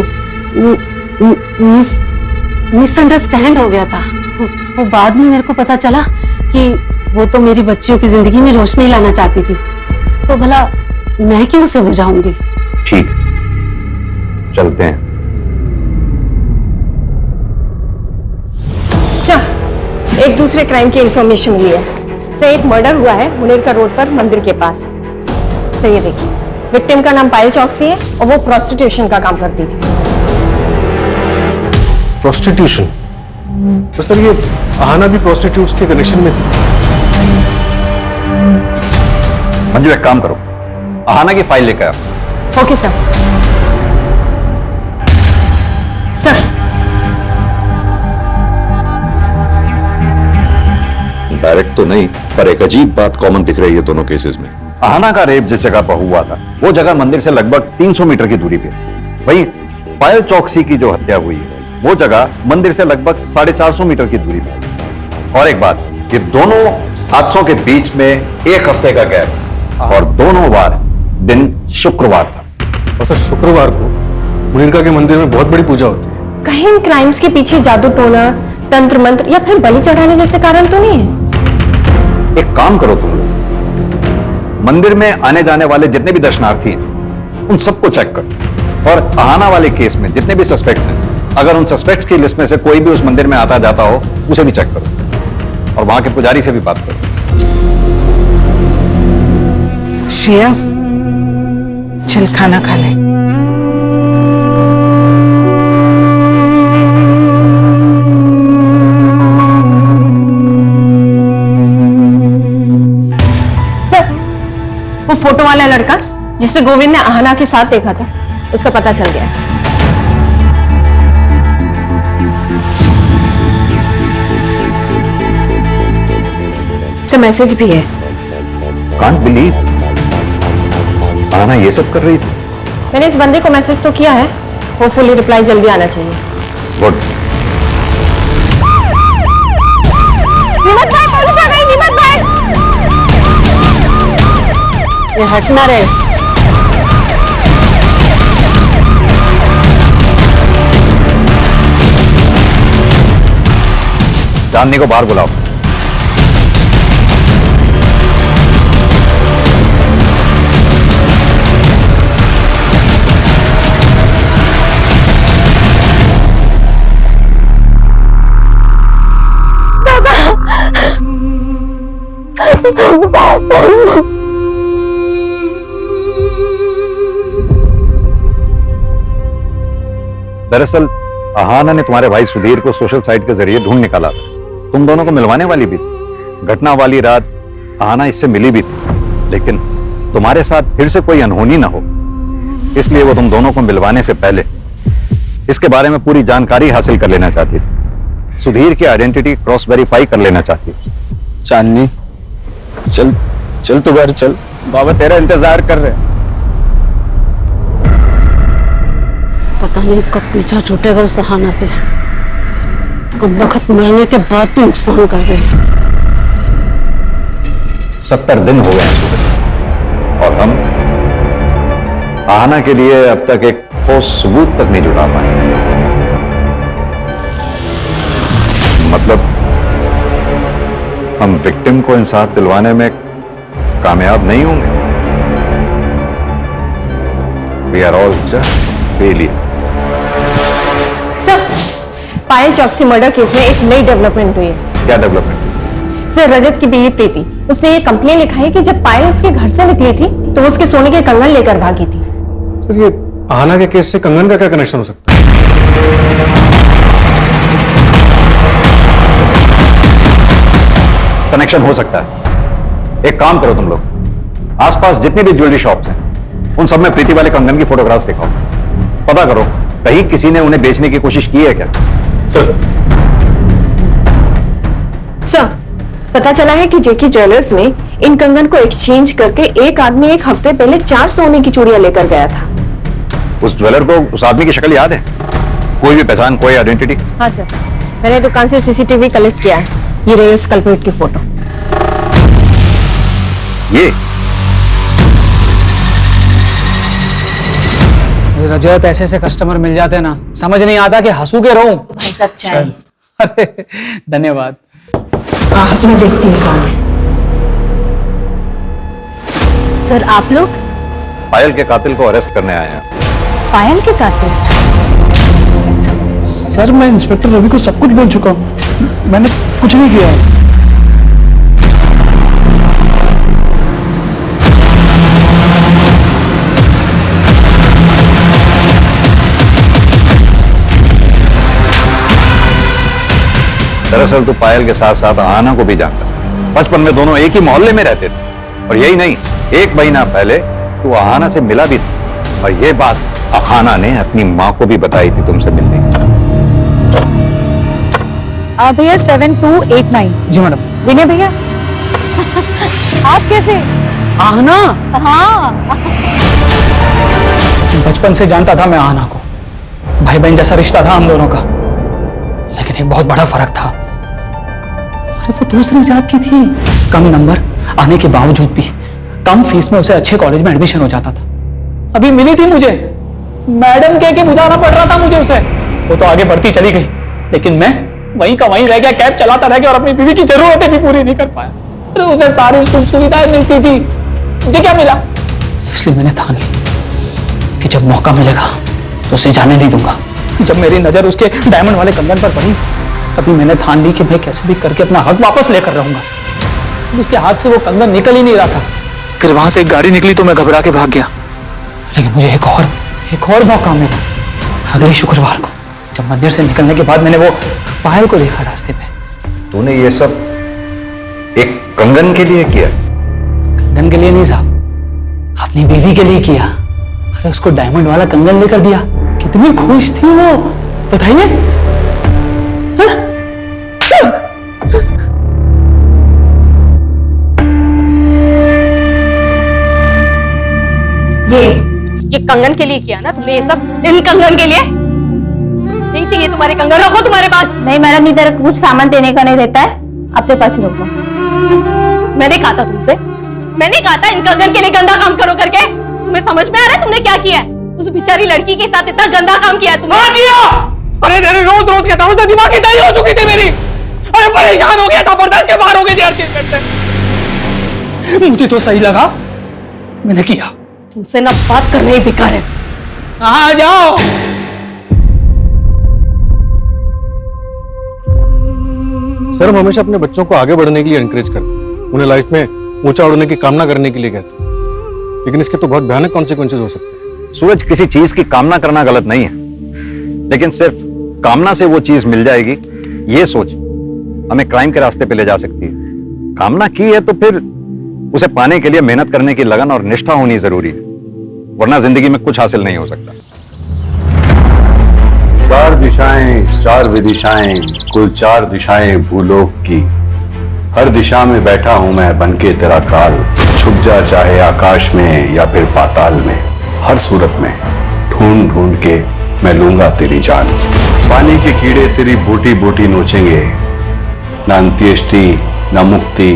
Speaker 6: मिसअंडरस्टैंड हो गया था। वो बाद में मेरे को पता चला कि वो तो मेरी बच्चियों की जिंदगी में रोशनी लाना चाहती थी, तो भला मैं क्यों उसे बुझाऊंगी?
Speaker 1: ठीक, चलते हैं।
Speaker 11: सर, एक दूसरे क्राइम की इंफॉर्मेशन मिली है। सर, एक मर्डर हुआ है मुनेरका रोड पर मंदिर के पास। सर, ये देखिए, विक्टिम का नाम पायल चौकसी है और वो प्रोस्टिट्यूशन का काम करती थी।
Speaker 10: प्रोस्टिट्यूशन? तो सर ये आहना भी प्रोस्टिट्यूट्स के कनेक्शन में थी।
Speaker 1: मंजू, एक काम करो, आहना की फाइल लेकर आओ।
Speaker 11: Okay sir. सर,
Speaker 1: डायरेक्ट तो नहीं, पर एक अजीब बात कॉमन दिख रही है दोनों केसेस में। आहना का रेप जिस जगह पर हुआ था वो जगह मंदिर से लगभग 300 मीटर की दूरी पे। वहीं पायल चौकसी की जो हत्या हुई है वो जगह मंदिर से लगभग 450 मीटर की दूरी पर। और एक बात, ये दोनों हादसों के बीच में 1 हफ्ते का गैप, और दोनों बार दिन शुक्रवार था।
Speaker 10: और सर, शुक्रवार को मुनीरका के मंदिर में बहुत बड़ी पूजा होती है।
Speaker 11: कहीं इन क्राइम्स के पीछे जादू टोना, तंत्र मंत्र या फिर बलि चढ़ाने जैसे कारण तो नहीं है?
Speaker 1: एक काम करो तुम लोग, मंदिर में आने जाने वाले जितने भी दर्शनार्थी हैं उन सबको चेक करो, और आहना वाले केस में जितने भी सस्पेक्ट्स हैं, अगर उन सस्पेक्ट्स की लिस्ट में से कोई भी उस मंदिर में आता जाता हो उसे भी चेक करो, और वहां के पुजारी से भी बात करो।
Speaker 8: श्रेया, चल खाना खा ले।
Speaker 11: सर, वो फोटो वाला लड़का जिसे गोविंद ने आहना के साथ देखा था, उसका पता चल गया है। से मैसेज भी है।
Speaker 1: कांट बिलीव आना ये सब कर रही थी।
Speaker 11: मैंने इस बंदे को मैसेज तो किया है, होपफुली रिप्लाई जल्दी आना चाहिए।
Speaker 1: गुड।
Speaker 11: निमत भाई, पुलिस आ गई। निमत भाई,
Speaker 6: ये हटना रे।
Speaker 1: चांदनी को बाहर बुलाओ। दरअसल आहाना ने तुम्हारे भाई सुधीर को सोशल साइट के जरिए ढूंढ निकाला था। तुम दोनों को मिलवाने वाली भी थी। घटना वाली रात आहाना इससे मिली भी थी, लेकिन तुम्हारे साथ फिर से कोई अनहोनी ना हो, इसलिए वो तुम दोनों को मिलवाने से पहले इसके बारे में पूरी जानकारी हासिल कर लेना चाहती थी। सुधीर की आइडेंटिटी क्रॉस वेरीफाई कर लेना चाहती थी।
Speaker 10: चांदनी, चल चल तू घर चल, बाबा तेरा इंतजार कर रहे हैं।
Speaker 6: पता नहीं कब पीछा छूटेगा उस सहाना से। कब वक्त मरने के बाद तो नुकसान कर गए।
Speaker 1: 70 दिन हो गए हैं सुधीर, और हम आहाना के लिए अब तक एक ठोस सबूत तक नहीं जुटा पाए। मतलब हम विक्टिम को इंसाफ दिलवाने में कामयाब नहीं होंगे। We are all just failure.
Speaker 11: Sir, Payal Chouksey murder case में एक नई डेवलपमेंट हुई है।
Speaker 1: क्या डेवलपमेंट?
Speaker 11: सर, रजत की बीवी प्रीति, उसने ये कंप्लेन लिखा है कि जब पायल उसके घर से निकली थी तो वो उसके सोने के कंगन लेकर भागी थी।
Speaker 10: सर, ये आहाना के केस से कंगन का क्या कनेक्शन हो सकता है?
Speaker 1: कनेक्शन हो सकता है। एक काम करो तुम लोग, आसपास जितनी भी ज्वेलरी शॉप्स हैं उन सब में प्रीति वाले कंगन की फोटोग्राफ दिखाओ। पता करो कहीं किसी ने उन्हें बेचने की कोशिश की है क्या।
Speaker 10: सर,
Speaker 11: पता चला है कि जेकी ज्वेलर्स में इन कंगन को एक्सचेंज करके एक आदमी एक हफ्ते पहले 4 सोने की चूड़ियां लेकर गया था।
Speaker 1: उस ज्वेलर को उस आदमी की शक्ल याद है? कोई भी पहचान, कोई आइडेंटिटी?
Speaker 11: हाँ सर, मैंने दुकान से सीसीटीवी कलेक्ट किया है। ये रही उस कल्प्रिट की फोटो।
Speaker 1: ये
Speaker 12: रजत, ऐसे कस्टमर मिल जाते हैं ना, समझ नहीं आता कि हंसू के रहूं।
Speaker 11: सच्चा है।
Speaker 12: अरे धन्यवाद।
Speaker 11: मैं देखती हूँ कौन है। सर, आप लोग?
Speaker 1: पायल के कातिल को अरेस्ट करने आए हैं।
Speaker 4: पायल के कातिल?
Speaker 2: सर, मैं इंस्पेक्टर रवि को सब कुछ बोल चुका हूँ। मैंने कुछ नहीं किया है।
Speaker 1: दरअसल तो पायल के साथ साथ आहाना को भी जानता। बचपन में दोनों एक ही मोहल्ले में रहते थे, और यही नहीं, 1 महीना पहले तू आहाना से मिला भी था, और यह बात आहाना ने अपनी माँ को भी बताई थी तुमसे मिलने की।
Speaker 4: भैया 7289।
Speaker 12: जी मैडम।
Speaker 4: विनय भैया आप कैसे?
Speaker 12: आहाना?
Speaker 4: हाँ,
Speaker 12: बचपन से जानता था मैं आहाना को, भाई बहन जैसा रिश्ता था हम दोनों का, लेकिन एक बहुत बड़ा फर्क था। अरे वो दूसरी जात की थी। कम नंबर आने के बावजूद भी कम फीस में उसे अच्छे कॉलेज में एडमिशन हो जाता था। अभी मिली थी मुझे, मैडम कह के बुलाना पड़ रहा था मुझे उसे। वो तो आगे बढ़ती चली गई, लेकिन मैं वहीं का वहीं रह गया, कैब चलाता रह गया और अपनी बीवी की जरूरतें भी पूरी नहीं कर पाया। अरे उसे सारी सुख सुविधाएं मिलती थी, मुझे क्या मिला? इसलिए मैंने ठान ली कि जब मौका मिलेगा तो उसे जाने नहीं दूंगा। जब मेरी नजर उसके डायमंड वाले कंगन पर पड़ी, तभी मैंने ठान ली कि मैं कैसे भी करके अपना हक वापस लेकर रहूंगा। उसके हाथ से वो कंगन निकल ही नहीं रहा था। फिर वहां से एक गाड़ी निकली तो मैं घबरा के भाग गया, लेकिन मुझे एक और मौका मिला अगले शुक्रवार को, जब मंदिर से निकलने के बाद मैंने वो पायल को देखा रास्ते पे।
Speaker 1: तूने ये सब एक कंगन के लिए किया?
Speaker 12: कंगन के लिए नहीं साहब, अपनी बीवी के लिए किया। अरे उसको डायमंड वाला कंगन लेकर दिया, कितनी खुश थी वो, बताइए।
Speaker 11: ये कंगन के लिए किया ना तुमने ये सब? इन कंगन के लिए नहीं चाहिए तुम्हारे कंगन, रखो तुम्हारे पास।
Speaker 4: नहीं मैडम, इधर कुछ सामान देने का नहीं रहता है, अपने पास ही रखो।
Speaker 11: मैंने कहा था तुमसे, मैंने कहा था इन कंगन के लिए गंदा काम करो करके। तुम्हें समझ में आ रहा है तुमने क्या किया है? उस बेचारी लड़की के साथ इतना गंदा काम किया है तुमने।
Speaker 12: हाँ किया। अरे तेरे रोज रोज कहता हूँ, दिमाग की दही हो चुकी थी मेरी। अरे परेशान हो गया था, बर्दाश्त के बाहर हो गई थी हर चीज से। मुझे जो सही लगा मैंने किया।
Speaker 11: तुमसे ना बात करना ही बेकार है।
Speaker 12: आ जाओ।
Speaker 10: सर, हम हमेशा अपने बच्चों को आगे बढ़ने के लिए एनकरेज करते हैं, उन्हें लाइफ में ऊंचा उड़ने की कामना करने के लिए कहते हैं, लेकिन इसके तो बहुत भयानक कॉन्सिक्वेंसेस हो सकते हैं।
Speaker 1: सूरज, किसी चीज की कामना करना गलत नहीं है, लेकिन सिर्फ कामना से वो चीज मिल जाएगी ये सोच हमें क्राइम के रास्ते पे ले जा सकती है। कामना की है तो फिर उसे पाने के लिए मेहनत करने की लगन और निष्ठा होनी जरूरी है, वरना जिंदगी में कुछ हासिल नहीं हो सकता।
Speaker 14: चार दिशाएं, चार विदिशाएं, कुल चार दिशाएं भूलोक की। हर दिशा में बैठा हूं मैं बनके तेरा काल। छुप जा चाहे आकाश में या फिर पाताल में, हर सूरत में ढूंढ ढूंढ के मैं लूंगा तेरी जान। पानी के कीड़े तेरी बूटी बूटी नोचेंगे, न अंत्येष्टि, न मुक्ति,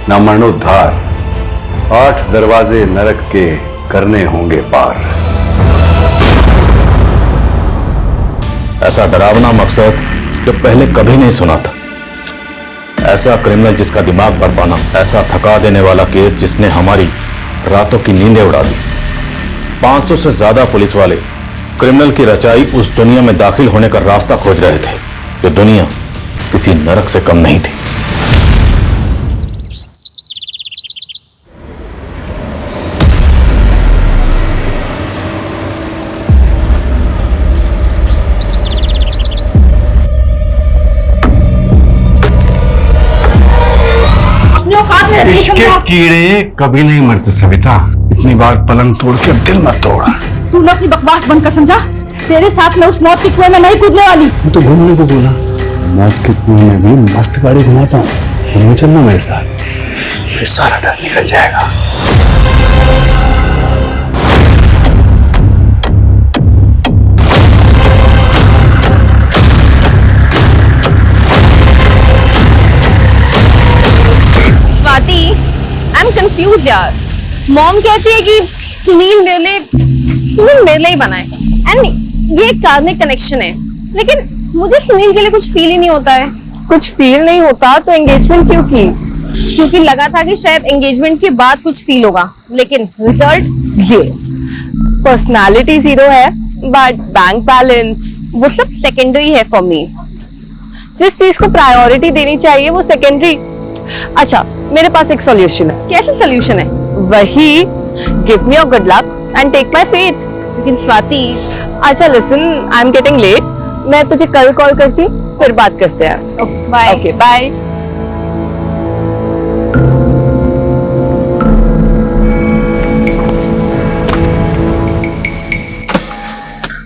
Speaker 14: न मरणोद्धार। 8 दरवाजे नरक के करने होंगे पार।
Speaker 15: ऐसा डरावना मकसद जो पहले कभी नहीं सुना था, ऐसा क्रिमिनल जिसका दिमाग पर पाना, ऐसा थका देने वाला केस जिसने हमारी रातों की नींदें उड़ा दी। 500 से ज्यादा पुलिस वाले क्रिमिनल की रचाई उस दुनिया में दाखिल होने का रास्ता खोज रहे थे, जो दुनिया किसी नरक से कम नहीं थी।
Speaker 14: इसके कीड़े कभी नहीं मरते सविता। इतनी बार पलंग तोड़ के दिल मत तोड़।
Speaker 4: तू ना अपनी बकवास बंद कर, समझा? तेरे साथ मैं उस मौत के कुएं में नहीं कूदने वाली।
Speaker 14: तो घूमने को बोला, मौत के कुएं में भी मस्त गाड़ी घुमाता हूँ, चलना मेरे साथ, फिर सारा डर निकल जाएगा।
Speaker 11: स्वाति, आई एम कंफ्यूज यार। मॉम कहती है कि सुनील मेरे लिए बनाए, एंड ये कार्मिक कनेक्शन है, लेकिन मुझे सुनील के लिए कुछ फील ही नहीं होता है।
Speaker 7: कुछ फील नहीं होता तो एंगेजमेंट क्यों की?
Speaker 11: क्योंकि लगा था कि शायद एंगेजमेंट के बाद कुछ फील होगा, लेकिन रिजल्ट ये।
Speaker 7: पर्सनालिटी 0 है बट बैंक बैलेंस
Speaker 11: वो सब सेकेंडरी है फॉर मी।
Speaker 7: जिस चीज को प्रायोरिटी देनी चाहिए वो सेकेंडरी। अच्छा, मेरे पास एक सॉल्यूशन है।
Speaker 11: कैसे सॉल्यूशन है?
Speaker 7: वही, give me your good luck and take my fate.
Speaker 11: लेकिन स्वाति,
Speaker 7: अच्छा listen, I am getting late, मैं तुझे कल कॉल करती हूँ, फिर बात करते हैं।
Speaker 11: Bye.
Speaker 7: Okay bye.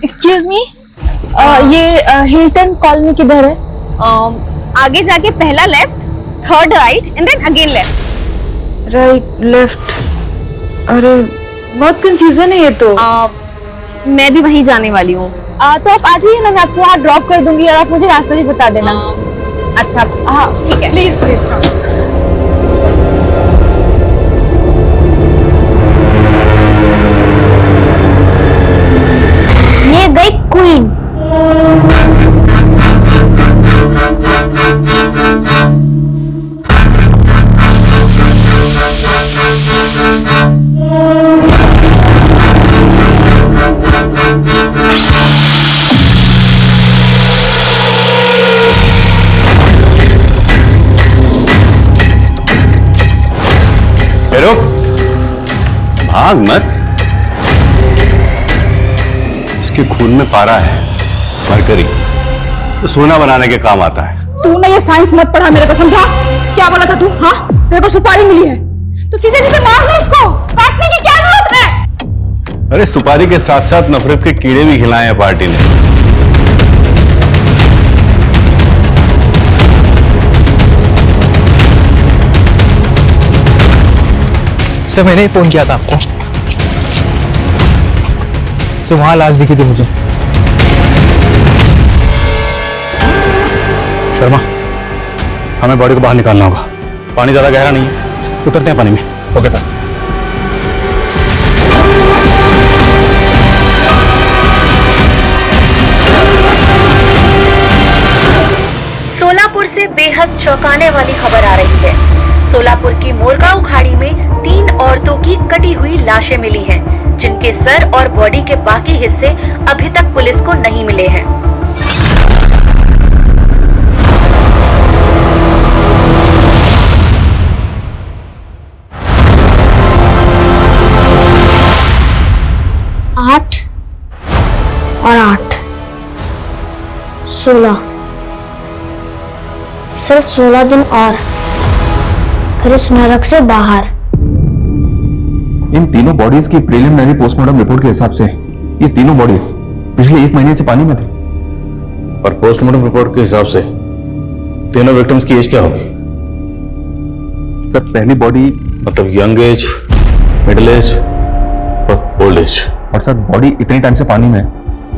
Speaker 11: Excuse me, ये हिल्टन कॉलोनी किधर है? आगे जाके पहला left, third right and then again left.
Speaker 7: Right left. अरे बहुत कंफ्यूजन है ये तो।
Speaker 11: मैं भी वहीं जाने वाली हूँ।
Speaker 3: तो आप आ जाइए ना, मैं आपको वहाँ ड्रॉप कर दूंगी और आप मुझे रास्ता भी बता देना।
Speaker 11: अच्छा हाँ ठीक है, प्लीज प्लीज।
Speaker 3: ये गई क्वीन।
Speaker 14: भाग मत, इसके खून में पारा है, मरकरी, तो सोना बनाने के काम आता है।
Speaker 4: तूने ये साइंस मत पढ़ा मेरे को, समझा? क्या बोला था तू? हाँ, तेरे को सुपारी मिली है तो सीधे सीधे मार लो इसको, काटने की क्या जरूरत है?
Speaker 14: अरे सुपारी के साथ साथ नफरत के कीड़े भी खिलाए हैं पार्टी ने।
Speaker 12: सर, मैंने ही फोन किया था आपको। तो वहां लाश दिखी थी मुझे।
Speaker 15: शर्मा, हमें बॉडी को बाहर निकालना होगा। पानी ज्यादा गहरा नहीं है, उतरते हैं पानी में।
Speaker 12: Okay sir.
Speaker 16: सोलापुर से बेहद चौंकाने वाली खबर आ रही है। सोलापुर की मोरगांव खाड़ी में 3 औरतों की कटी हुई लाशें मिली हैं, जिनके सर और बॉडी के बाकी हिस्से अभी तक पुलिस को नहीं मिले हैं।
Speaker 3: आठ और 8 16 सर 16 दिन और फिर इस नरक से बाहर।
Speaker 15: इन तीनों बॉडीज की प्रीलिमिनरी पोस्टमार्टम रिपोर्ट के हिसाब से ये तीनों बॉडीज पिछले 1 महीने से पानी में थी। और पोस्टमार्टम रिपोर्ट के हिसाब से तीनों विक्टिम्स की एज क्या होगी? सर पहली बॉडी मतलब यंग एज, मिडिल एज और ओल्ड एज। और सर बॉडी इतने टाइम से पानी में है,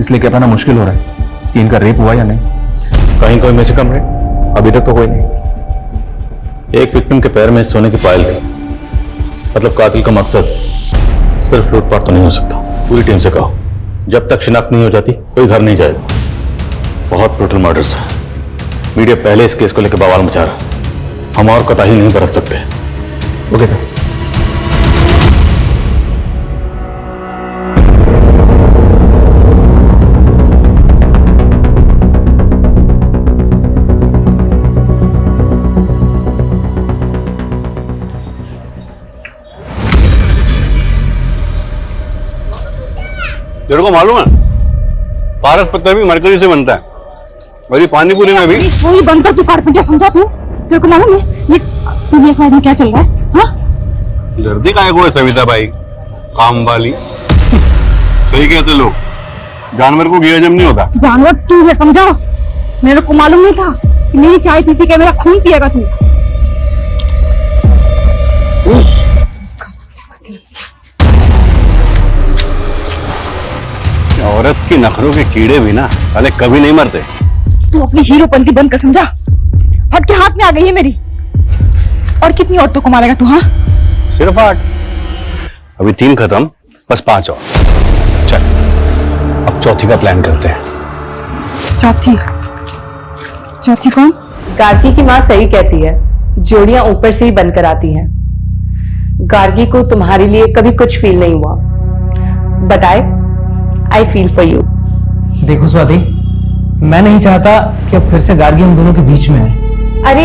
Speaker 15: इसलिए क्या पता मुश्किल हो रहा है कि इनका रेप हुआ या नहीं। कहीं कोई में से कम है, अभी तक तो कोई नहीं। एक विक्टिम के पैर में सोने की पायल थी, मतलब कातिल का मकसद सिर्फ लूटपाट तो नहीं हो सकता। पूरी टीम से कहो, जब तक शिनाख्त नहीं हो जाती कोई घर नहीं जाएगा। बहुत ब्रूटल मर्डर्स है। मीडिया पहले इस केस को लेकर बवाल मचा रहा, हम और कोताही नहीं बरत सकते। Okay sir.
Speaker 14: तेरे को मालूम है पारस पत्थर भी मरकरी से बनता है, और ये पानीपुरी में भी।
Speaker 4: वही बनकर तू कारपेंटर समझा तू? तेरे को मालूम है ये दुनिया के में क्या चल रहा है? हाँ?
Speaker 14: डरती काहे को है सविता भाई, काम वाली। सही कहते लोग, जानवर को घी हजम नहीं होता।
Speaker 4: जानवर तू है समझा? मेरे को मालूम नहीं था कि मेरी चाय पी के मेरा खून पिएगा तू।
Speaker 14: औरत की नखरों के कीड़े भी ना साले कभी नहीं मरते।
Speaker 4: तू अपनी हीरोपंती बंद कर समझा? हट के हाथ में आ गई है मेरी। और कितनी औरतों को मारेगा तू? हाँ
Speaker 14: सिर्फ 8, अभी 3 खत्म, बस 5 और। चल अब चौथी का प्लान करते हैं।
Speaker 4: चौथी कौन?
Speaker 17: गार्गी की माँ सही कहती है, जोड़ियां ऊपर से ही बनकर आती हैं। गार्गी को तुम्हारे लिए कभी कुछ फील नहीं हुआ, but I feel for you.
Speaker 12: देखो स्वाति, मैं नहीं चाहता कि अब फिर से गार्गी हम दोनों के बीच में है।
Speaker 17: अरे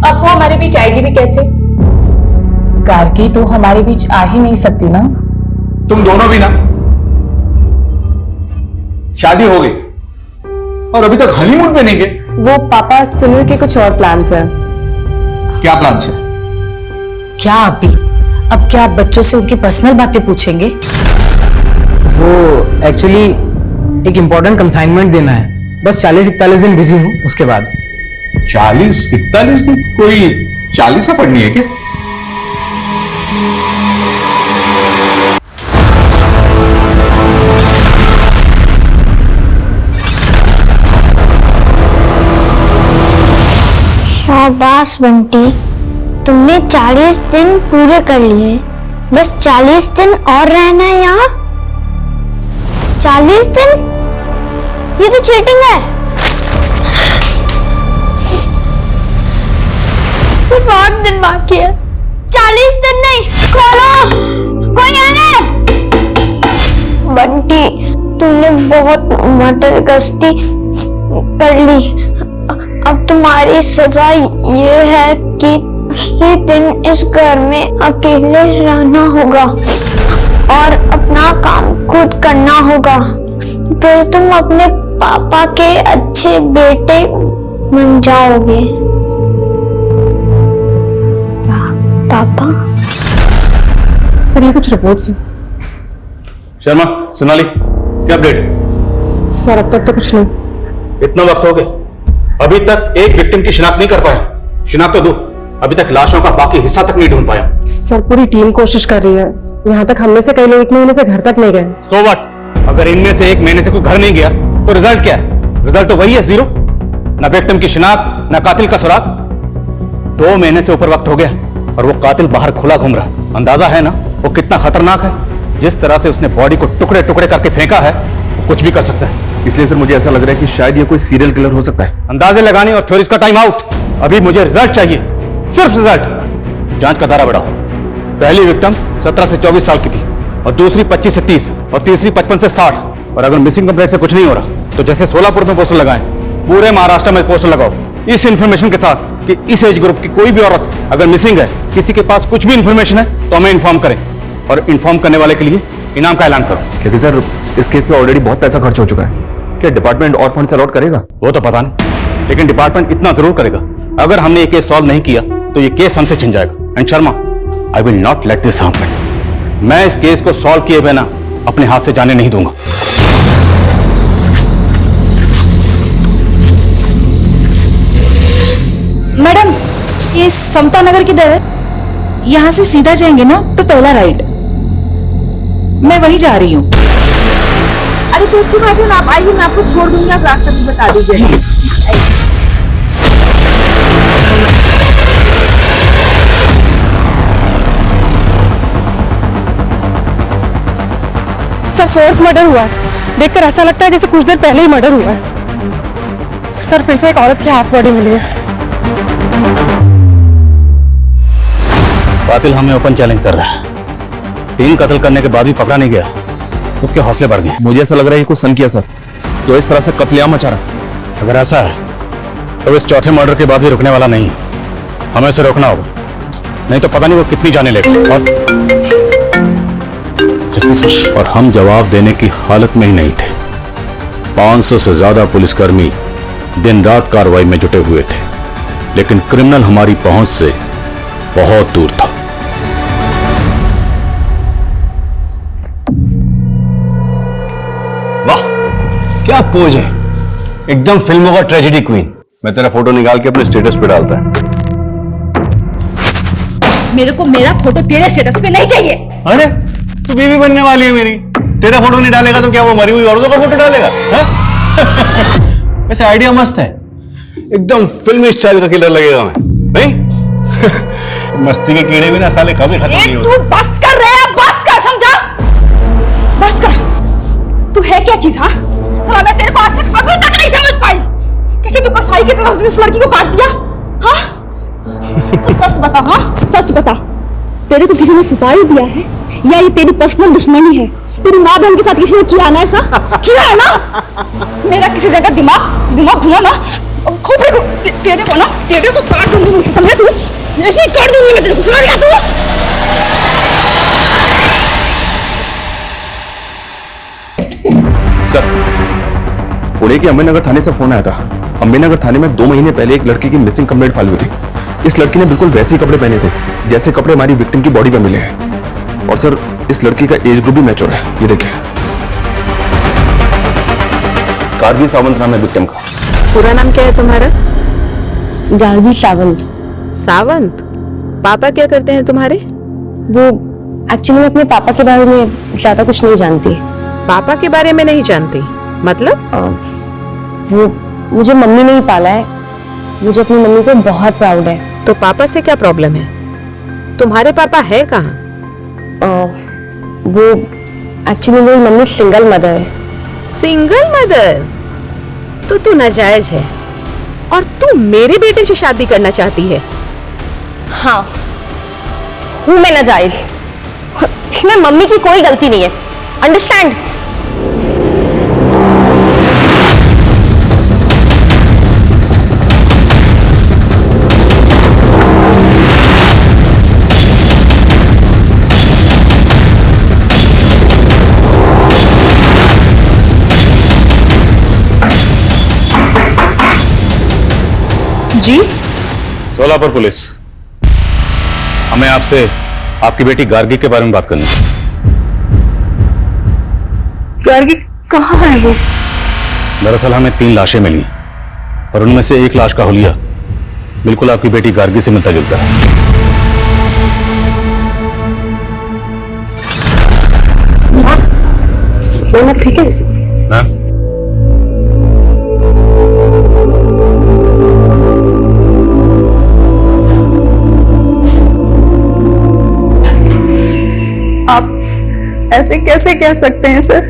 Speaker 17: अब वो हमारे बीच आएगी भी कैसे? गार्गी तो हमारे बीच आ ही नहीं सकती ना।
Speaker 12: तुम दोनों भी ना, शादी हो गई और अभी तक हनीमून पे नहीं गए।
Speaker 17: वो पापा सुनील के कुछ और प्लान्स हैं।
Speaker 12: क्या प्लान्स है?
Speaker 4: क्या आप भी अब क्या आप बच्चों से उनकी पर्सनल बातें पूछेंगे?
Speaker 12: वो एक्चुअली एक इंपॉर्टेंट कंसाइनमेंट देना है, बस 40-41 दिन बिजी हूँ, उसके बाद।
Speaker 15: 40-41 दिन? कोई 40 पढ़नी है क्या?
Speaker 3: शाबाश बंटी, तुमने 40 दिन पूरे कर लिए। बस 40 दिन और रहना है यहाँ। 40 दिन? ये तो चीटिंग है। सिर्फ 8 दिन बाकी है, 40 दिन नहीं। खोलो, कोई है? बंटी, तुमने बहुत मटर गश्ती कर ली। अब तुम्हारी सजा ये है कि 80 दिन इस घर में अकेले रहना होगा और अपना काम खुद करना होगा। फिर तुम अपने पापा के अच्छे बेटे बन जाओगे। पापा
Speaker 17: सर, ये कुछ रिपोर्ट्स हैं।
Speaker 15: शर्मा, सोनाली, क्या अपडेट?
Speaker 17: सर अब तक तो कुछ नहीं।
Speaker 15: इतना वक्त हो गया, अभी तक एक विक्टिम की शिनाख्त नहीं कर पाए। शिनाख्त तो दो, अभी तक लाशों का बाकी हिस्सा तक नहीं ढूंढ पाया।
Speaker 17: सर पूरी टीम कोशिश कर रही है,
Speaker 7: यहाँ तक हम में से कई लोग 1 महीने से घर तक नहीं गए।
Speaker 12: So what? अगर इनमें से 1 महीने से कोई घर नहीं गया तो रिजल्ट क्या है? रिजल्ट तो वही है, 0। ना विक्टिम की शिनाख्त, ना कातिल का सुराग। 2 महीने से ऊपर वक्त हो गया और वो कातिल बाहर खुला घूम रहा है। अंदाजा है ना वो कितना खतरनाक है? जिस तरह से उसने बॉडी को टुकड़े टुकड़े करके फेंका है, वो कुछ भी कर सकता है।
Speaker 15: इसलिए सर मुझे ऐसा लग रहा है कि शायद ये कोई सीरियल किलर हो सकता है।
Speaker 12: अंदाजे लगाने और थ्योरीज का टाइम आउट। अभी मुझे रिजल्ट चाहिए, सिर्फ रिजल्ट। जांच का दायरा बढ़ाओ। पहली विक्टिम 17 से 24 साल की थी और दूसरी 25 से 30 और तीसरी 55 से 60। और अगर मिसिंग कंप्लेंट से कुछ नहीं हो रहा तो जैसे सोलापुर में पोस्टर लगाएं, पूरे महाराष्ट्र में पोस्टर लगाओ इस इंफॉर्मेशन के साथ कि इस एज ग्रुप की कोई भी औरत अगर मिसिंग है, किसी के पास कुछ भी इंफॉर्मेशन है तो हमें इन्फॉर्म करें और इन्फॉर्म करने वाले के लिए इनाम का ऐलान करो।
Speaker 15: लेकिन सर इस केस पे ऑलरेडी बहुत पैसा खर्च हो चुका है। क्या डिपार्टमेंट और फंड अलॉट करेगा?
Speaker 12: वो तो पता नहीं, लेकिन डिपार्टमेंट इतना जरूर करेगा। अगर हमने ये केस सॉल्व नहीं किया तो ये केस हमसे छिन जाएगा। And Sharma, I will not let this happen. मैं इस केस को सॉल्व किए बिना अपने हाथ से जाने नहीं दूंगा।
Speaker 9: मैडम, ये समता नगर किधर है? यहाँ से सीधा जाएंगे ना तो पहला राइट। मैं वहीं जा रही हूँ।
Speaker 11: अरे तो अच्छी बात है ना, आप आइए, मैं आपको छोड़ दूंगी, आप रास्ता भी बता दीजिए।
Speaker 9: सर 4th मर्डर हुआ है। देखकर ऐसा लगता है जैसे कुछ देर पहले ही मर्डर हुआ है। सर फिर से एक औरत की हाफ बॉडी मिली है।
Speaker 12: कातिल हमें ओपन चैलेंज कर रहा है। 3 कत्ल करने के बाद भी पकड़ा नहीं गया, उसके हौसले बढ़ गए।
Speaker 15: मुझे ऐसा लग रहा है ये कुछ सन किया सर, तो इस तरह से कत्लेआम मचा रहा।
Speaker 12: अगर ऐसा है तो इस चौथे मर्डर के बाद भी रुकने वाला नहीं। हमें इसे रोकना होगा, नहीं तो पता नहीं वो कितनी जाने लेगा।
Speaker 15: और हम जवाब देने की हालत में ही नहीं थे। 500 से ज्यादा पुलिसकर्मी दिन रात कार्रवाई में जुटे हुए थे, लेकिन क्रिमिनल हमारी पहुंच से बहुत दूर था।
Speaker 1: वाह, क्या पोज है, एकदम फिल्मों का ट्रेजेडी क्वीन। मैं तेरा फोटो निकाल के अपने स्टेटस पे डालता है।
Speaker 4: मेरे को मेरा फोटो तेरे स्टेटस पे नहीं चाहिए।
Speaker 1: अरे तू बीवी बनने वाली है मेरी, तेरा फोटो नहीं डालेगा तो क्या वो मरी हुई औरतों का फोटो डालेगा? वैसे आइडिया मस्त है, एकदम फिल्मी स्टाइल का किलर लगेगा मैं, नहीं? मस्ती के कीड़े भी ना साले कभी खत्म नहीं होते।
Speaker 4: तू बस कर रहे हैं, बस कर, समझा? बस कर। तू है क्या चीज? हाँ साला, मैं तेरे को आज तक अभी तक नहीं समझ पाई। कैसे तू कसाई की तरह उस लड़की को काट दिया? हाँ तू सच बता। हाँ सच बता, तेरे को किसी ने सुपारी दिया है या ये तेरी पर्सनल दुश्मनी है? तेरी माँ बहन के साथ किसी ने किया ना ऐसा? किया है ना? मेरा किसी जगह दिमाग घुमा ना, खोपड़ी को तेरे को काट दूंगी मुझसे, समझा तू? ऐसे ही काट दूंगी मैं तेरे को, समझ गया तू?
Speaker 15: सर, पुणे के अंबेनगर थाने से फोन आया था। अंबेनगर थाने में 2 महीने पहले एक लड़की की मिसिंग कंप्लेंट फाइल हुई थी। इस लड़की ने बिल्कुल वैसे ही कपड़े पहने थे जैसे कपड़े हमारी विक्टिम की बॉडी पे मिले हैं। और सर, इस लड़की का एज ग्रुप भी मैच हो रहा है, ये देखिए। गार्गी सावंत नाम है विक्टिम का।
Speaker 7: पूरा नाम क्या है तुम्हारा?
Speaker 17: गार्गी सावंत।
Speaker 7: सावंत? पापा क्या करते हैं तुम्हारे?
Speaker 17: वो एक्चुअली मैं अपने पापा के बारे में ज्यादा कुछ नहीं जानती।
Speaker 7: पापा के बारे में नहीं जानती मतलब?
Speaker 17: वो मुझे मम्मी ने ही पाला है, मुझे अपनी मम्मी पे बहुत प्राउड है।
Speaker 7: तो पापा से क्या प्रॉब्लम है? तुम्हारे पापा है कहाँ?
Speaker 17: वो एक्चुअली मेरी मम्मी सिंगल मदर है।
Speaker 7: Single mother? तो तू नाजायज है और तू मेरे बेटे से शादी करना चाहती है?
Speaker 17: हाँ हूँ मैं नाजायज, इसमें मम्मी की कोई गलती नहीं है, अंडरस्टैंड?
Speaker 12: जी? सोलापुर पुलिस, हमें आपसे आपकी बेटी गार्गी के बारे में बात करनी है।
Speaker 9: गार्गी कहाँ है वो?
Speaker 12: दरअसल हमें 3 लाशें मिली और उनमें से एक लाश का हुलिया बिल्कुल आपकी बेटी गार्गी से मिलता जुलता है।
Speaker 6: मैम ठीक है?
Speaker 15: मैम
Speaker 9: आप ऐसे कैसे कह सकते हैं सर?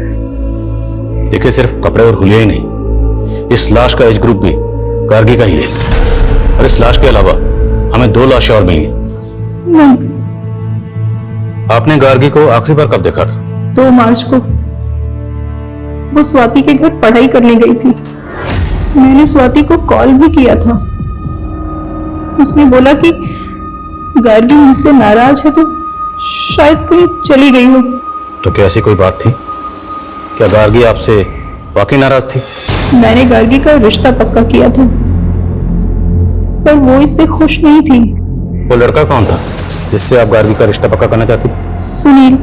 Speaker 15: देखिए, सिर्फ कपड़े और हुलिया ही नहीं, इस लाश का एज ग्रुप भी गार्गी का ही है। और इस लाश के अलावा हमें 2 लाशें और मिली हैं। आपने गार्गी को आखिरी बार कब देखा था?
Speaker 9: 2 मार्च को वो स्वाति के घर पढ़ाई करने गई थी। मैंने स्वाति को कॉल भी किया था। उसने बोला कि गार्गी मुझसे नाराज है तो शायद कहीं चली गई हो।
Speaker 15: तो क्या ऐसी कोई बात थी? क्या गार्गी आपसे वाकई नाराज थी?
Speaker 9: मैंने गार्गी का रिश्ता पक्का किया था, पर वो इससे खुश नहीं थी।
Speaker 15: वो लड़का कौन था जिससे आप गार्गी का रिश्ता पक्का करना चाहती थी?
Speaker 9: सुनील,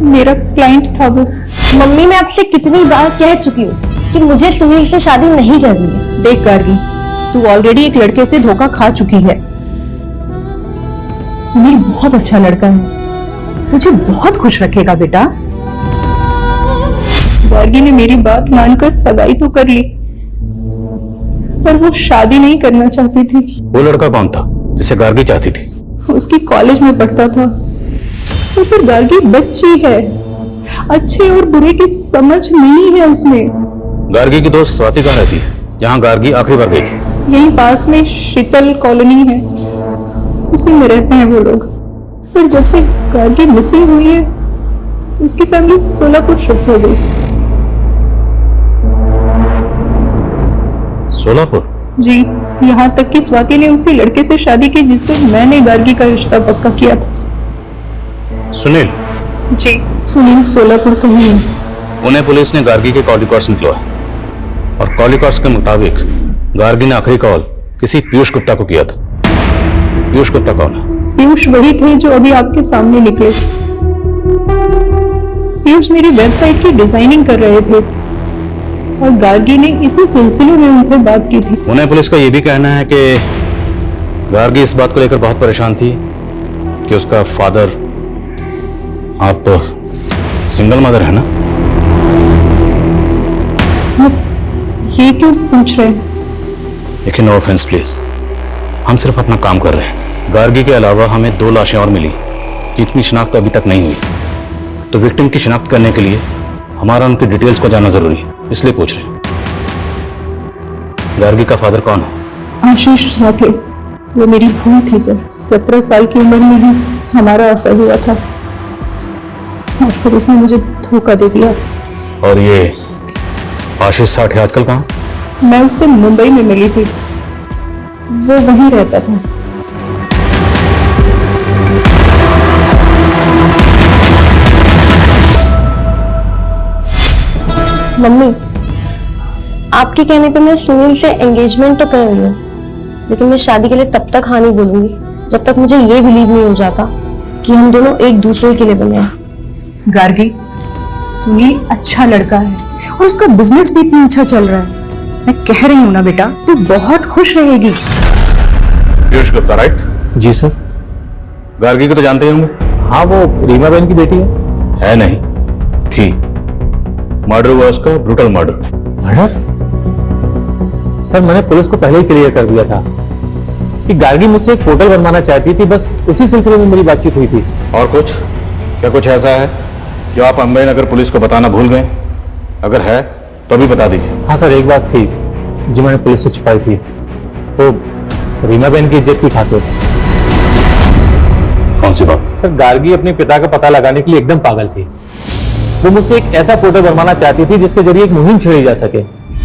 Speaker 9: मेरा क्लाइंट था वो।
Speaker 11: मम्मी, मैं आपसे कितनी बार कह चुकी हूँ कि मुझे सुनील से शादी नहीं करनी है।
Speaker 9: देख गार्गी, तू ऑलरेडी एक लड़के से धोखा खा चुकी है। सुनील बहुत अच्छा लड़का है, मुझे बहुत खुश रखेगा बेटा। गार्गी ने मेरी बात मानकर सगाई तो कर ली, पर वो शादी नहीं करना चाहती थी।
Speaker 15: वो लड़का कौन था जिसे गार्गी चाहती थी?
Speaker 9: उसकी कॉलेज में पढ़ता था। और सिर्फ गार्गी बच्ची है, अच्छे और बुरे की समझ नहीं है उसमें।
Speaker 15: गार्गी की दोस्त स्वाति कहाँ रहती है, जहाँ गार्गी आखिरी बार गई थी?
Speaker 9: यहीं पास में शीतल कॉलोनी है, उसी में रहते हैं वो लोग। पर जब से गार्गी मिसिंग हुई है, उसकी फैमिली सोलापुर शिफ्ट हो गई।
Speaker 15: सोलापुर?
Speaker 9: जी, यहाँ तक कि स्वाति ने उसी लड़के से शादी की जिससे मैंने गार्गी का रिश्ता पक्का किया था।
Speaker 15: सुनील?
Speaker 9: जी, सुनील सोलापुर का ही है।
Speaker 15: पुणे पुलिस ने गार्गी के कॉल रिकॉर्ड्स निकलवाए और कॉल रिकॉर्ड्स के मुताबिक गार्गी ने आखिरी कॉल किसी पीयूष गुप्ता को किया था। पीयूष गुप्ता कौन है?
Speaker 9: पीयूष वही थे जो अभी आपके सामने निकले। पीयूष मेरी वेबसाइट की डिजाइनिंग कर रहे थे और गार्गी ने इसी सिलसिले में उनसे बात की थी।
Speaker 15: पुणे पुलिस का यह भी कहना है कि गार्गी इस बात को लेकर बहुत परेशान थी कि उसका फादर, आप सिंगल मदर है ना?
Speaker 9: ये क्यों पूछ रहे हैं?
Speaker 15: देखिए, नो ऑफेंस प्लीज, हम सिर्फ अपना काम कर रहे हैं। गार्गी के अलावा हमें 2 लाशें और मिली जिनकी शिनाख्त अभी तक नहीं हुई, तो विक्टिम की शिनाख्त करने के लिए हमारा उनकी डिटेल्स को जानना जरूरी है, इसलिए पूछ रहे हैं। गार्गी का फादर कौन है?
Speaker 9: आशीष साठे। वो मेरी भूल थी सर। 17 साल की उम्र में ही हमारा अफेयर हुआ था और फिर उसने मुझे धोखा दे दिया।
Speaker 15: और ये आशीष साठे आजकल कहाँ?
Speaker 9: मैं उससे मुंबई में मिली थी, वो वहीं रहता था।
Speaker 11: मम्मी, आपके कहने पे मैं सुनील से एंगेजमेंट तो कर रही हूँ, लेकिन मैं शादी के लिए तब तक हाँ नहीं बोलूंगी जब तक मुझे ये बिलीव नहीं हो जाता कि हम दोनों एक दूसरे के लिए बने हैं।
Speaker 9: गार्गी, सुनील अच्छा लड़का है और उसका बिजनेस भी इतना अच्छा चल रहा है। मैं कह रही हूँ ना बेटा, तू बहुत खुश रहेगी।
Speaker 15: पीयूष गुप्ता, राइट?
Speaker 12: जी सर।
Speaker 15: गार्गी को तो जानते ही होंगे?
Speaker 12: हाँ, वो रीमा बहन की बेटी है
Speaker 15: नहीं, थी। मर्डर हुआ उसका, ब्रूटल मर्डर।
Speaker 12: मर्डर? सर, मैंने पुलिस को पहले ही क्लियर कर दिया था कि गार्गी मुझसे एक पोर्टल बनवाना चाहती थी, बस उसी सिलसिले में मेरी बातचीत हुई थी।
Speaker 15: और कुछ? क्या कुछ ऐसा है जो आप अंबे नगर पुलिस को बताना भूल गए? अगर है तो भी बता दीजिए।
Speaker 12: हाँ सर, एक बात थी जो मैंने पुलिस से छिपाई थी, तो रीमा बहन की इज्जत की खातिर।
Speaker 15: कौन सी बात?
Speaker 12: सर, गार्गी अपने पिता का पता लगाने के लिए एकदम पागल थी। वो मुझसे एक ऐसा पोर्टल बनवाना चाहती थी जिसके जरिए एक मुहिम छेड़ी जा सके,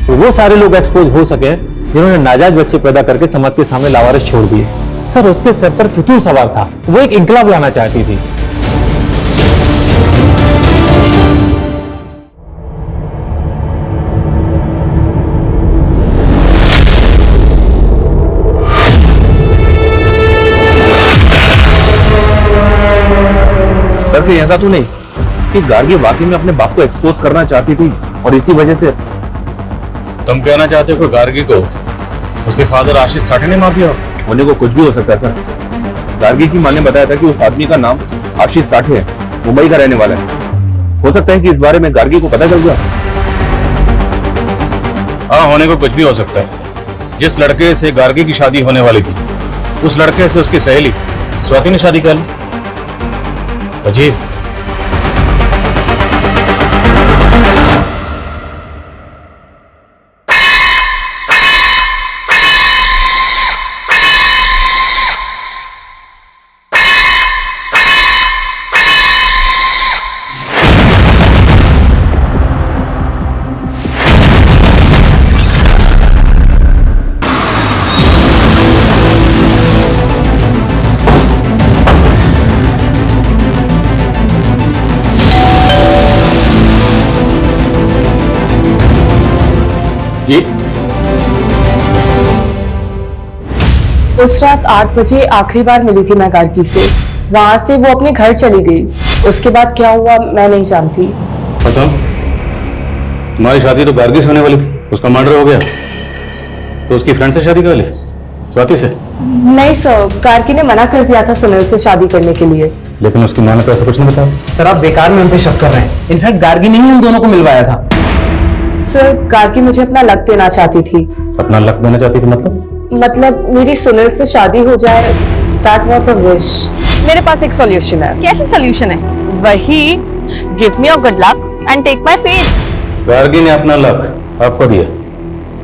Speaker 12: तो वो सारे लोग एक्सपोज हो सके जिन्होंने नाजायज बच्चे पैदा करके समाज के सामने लावारिस छोड़ दिए। सर, उसके सर पर फितूर सवार था, वो एक इंकलाब लाना चाहती थी।
Speaker 15: सर, कहीं ऐसा तो नहीं कि गार्गी वाकई में अपने बाप को एक्सपोज करना चाहती थी और इसी वजह से? तुम कहना चाहते हो कि गार्गी को उसके फादर आशीष साठे ने मार दिया? होने को कुछ भी हो सकता है सर। गार्गी की मां ने बताया था कि उस आदमी का नाम आशीष साठे है, मुंबई का रहने वाला है। हो सकता है कि इस बारे में गार्गी को पता चल गया। हाँ, होने को कुछ भी हो सकता है। जिस लड़के से गार्गी की शादी होने वाली थी, उस लड़के से उसकी सहेली स्वाति ने शादी कर ली। अजीब।
Speaker 5: जी,
Speaker 17: उस रात 8 बजे आखिरी बार मिली थी मैं गार्गी से। वहां से वो अपने घर चली गई। उसके बाद क्या हुआ मैं नहीं जानती।
Speaker 15: बताओ, तुम्हारी शादी तो गार्गी से होने वाली थी, उसका मर्डर हो गया, तो उसकी फ्रेंड से शादी कर ली, स्वाति से?
Speaker 17: नहीं सर, गार्गी ने मना कर दिया था सुनील से शादी करने के लिए।
Speaker 15: लेकिन उसकी मां ने तो ऐसा कुछ नहीं बताया।
Speaker 12: सर आप बेकार में उन पे शक कर रहे हैं। इनफैक्ट गार्गी ने ही हम दोनों को मिलवाया था।
Speaker 17: सर गार्गी मुझे अपना लक देना चाहती थी।
Speaker 15: अपना लक देना चाहती थी
Speaker 17: मतलब मेरी सुनील से शादी हो जाए। That was a wish. मेरे पास एक सॉल्यूशन है।
Speaker 11: कैसे सोल्यूशन है?
Speaker 17: वही, give me your good luck and take my faith.
Speaker 15: Gargi ने अपना लक आपको दिया,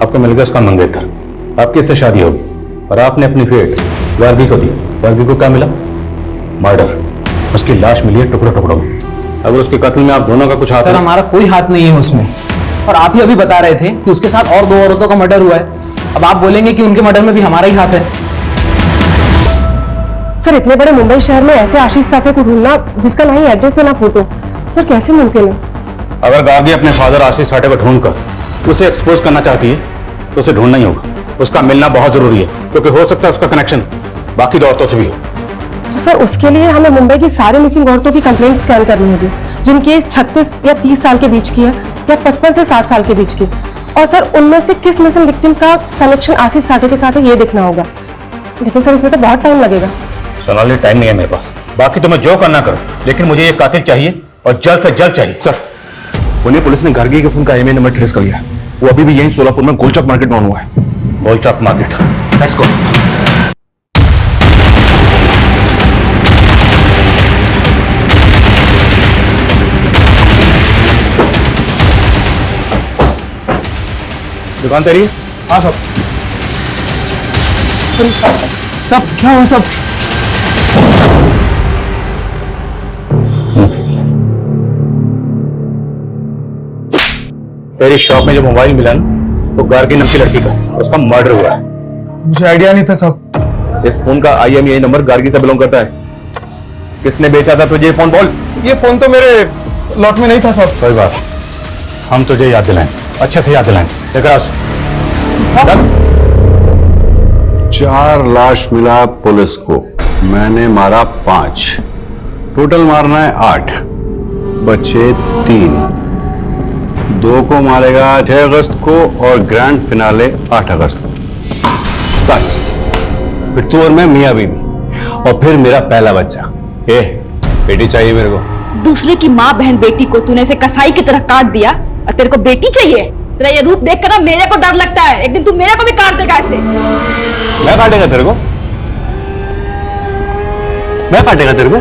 Speaker 15: आपको मिल गया उसका मंगेतर, आपकी इससे शादी होगी, और आपने अपनी फेट गार्गी को दी। गार्गी को क्या मिला? मर्डर। उसकी लाश मिली है टुकड़ों टुकड़ों में। अगर उसके कत्ल में आप दोनों का कुछ हाथ
Speaker 12: सर हमारा कोई हाथ नहीं है उसमें, और आप ही अभी बता रहे थे कि उसके साथ और 2 औरतों का मर्डर हुआ है। अब आप बोलेंगे कि उनके मर्डर में भी हमारा ही हाथ है।
Speaker 17: सर इतने बड़े मुंबई शहर में ऐसे आशीष साठे को ढूंढना जिसका ना ही एड्रेस है ना फोटो, सर कैसे मुमकिन है?
Speaker 15: अगर गार्गी अपने फादर आशीष साठे को ढूंढकर उसे एक्सपोज करना चाहती है तो उसे ढूंढना ही होगा। उसका मिलना बहुत जरूरी है, क्योंकि हो सकता है उसका कनेक्शन बाकी 2 औरतों से भी हो।
Speaker 17: तो सर उसके लिए हमें मुंबई की सारी मिसिंग औरतों की कंप्लेंट स्कैन करनी होगी, जिनकी एज 36 या 30 साल के बीच की है, या 55 से 60 साल के बीच की। और सर उनमें से किस मिसिंग विक्टिम का कनेक्शन आशीष साठे के साथ है ये देखना होगा। लेकिन सर इसमें तो बहुत टाइम लगेगा।
Speaker 15: सोनाली, टाइम नहीं है मेरे पास। बाकी तो मैं जो करना करूं, लेकिन मुझे ये कातिल चाहिए और जल्द से जल्द चाहिए।
Speaker 10: सर, पुणे पुलिस ने गार्गी के फोन का IMEI नंबर ट्रेस कर लिया। वो अभी भी यहीं सोलापुर में गोलचौक मार्केट में ऑन हुआ है।
Speaker 15: गोलचौक मार्केट, लेट्स गो। दुकान तेरी?
Speaker 2: हाँ सब। सब क्या हुआ सब?
Speaker 15: तेरी शॉप में जो मोबाइल मिला ना, वो गार्गी नाम की लड़की का, उसका मर्डर हुआ है।
Speaker 2: मुझे आइडिया नहीं था सब।
Speaker 15: इस फोन का IMEI नंबर गार्गी से बिलोंग करता है। किसने बेचा था तुझे ये फोन? बोल।
Speaker 2: ये फोन तो मेरे लॉट में नहीं था सब।
Speaker 15: कोई बात, हम तुझे याद दिलाएं, अच्छे से याद दिलाएं। लेकर आओ।
Speaker 14: 4 लाश मिला पुलिस को, मैंने मारा 5, टोटल मारना है 8, बचे 3। 2 को मारेगा 6 अगस्त को और ग्रैंड फिनाले 8 अगस्त को। बस फिर तू और मैं मियां बीवी, और फिर मेरा पहला बच्चा। बेटी चाहिए मेरे को।
Speaker 11: दूसरे की माँ बहन बेटी को तूने ऐसे कसाई की तरह काट दिया और तेरे को बेटी चाहिए? तेरा ये रूप देखकर ना मेरे को डर लगता है, एक दिन तू मेरे को भी काट देगा ऐसे।
Speaker 14: मैं काटेगा तेरे को? मैं काटेगा तेरे को?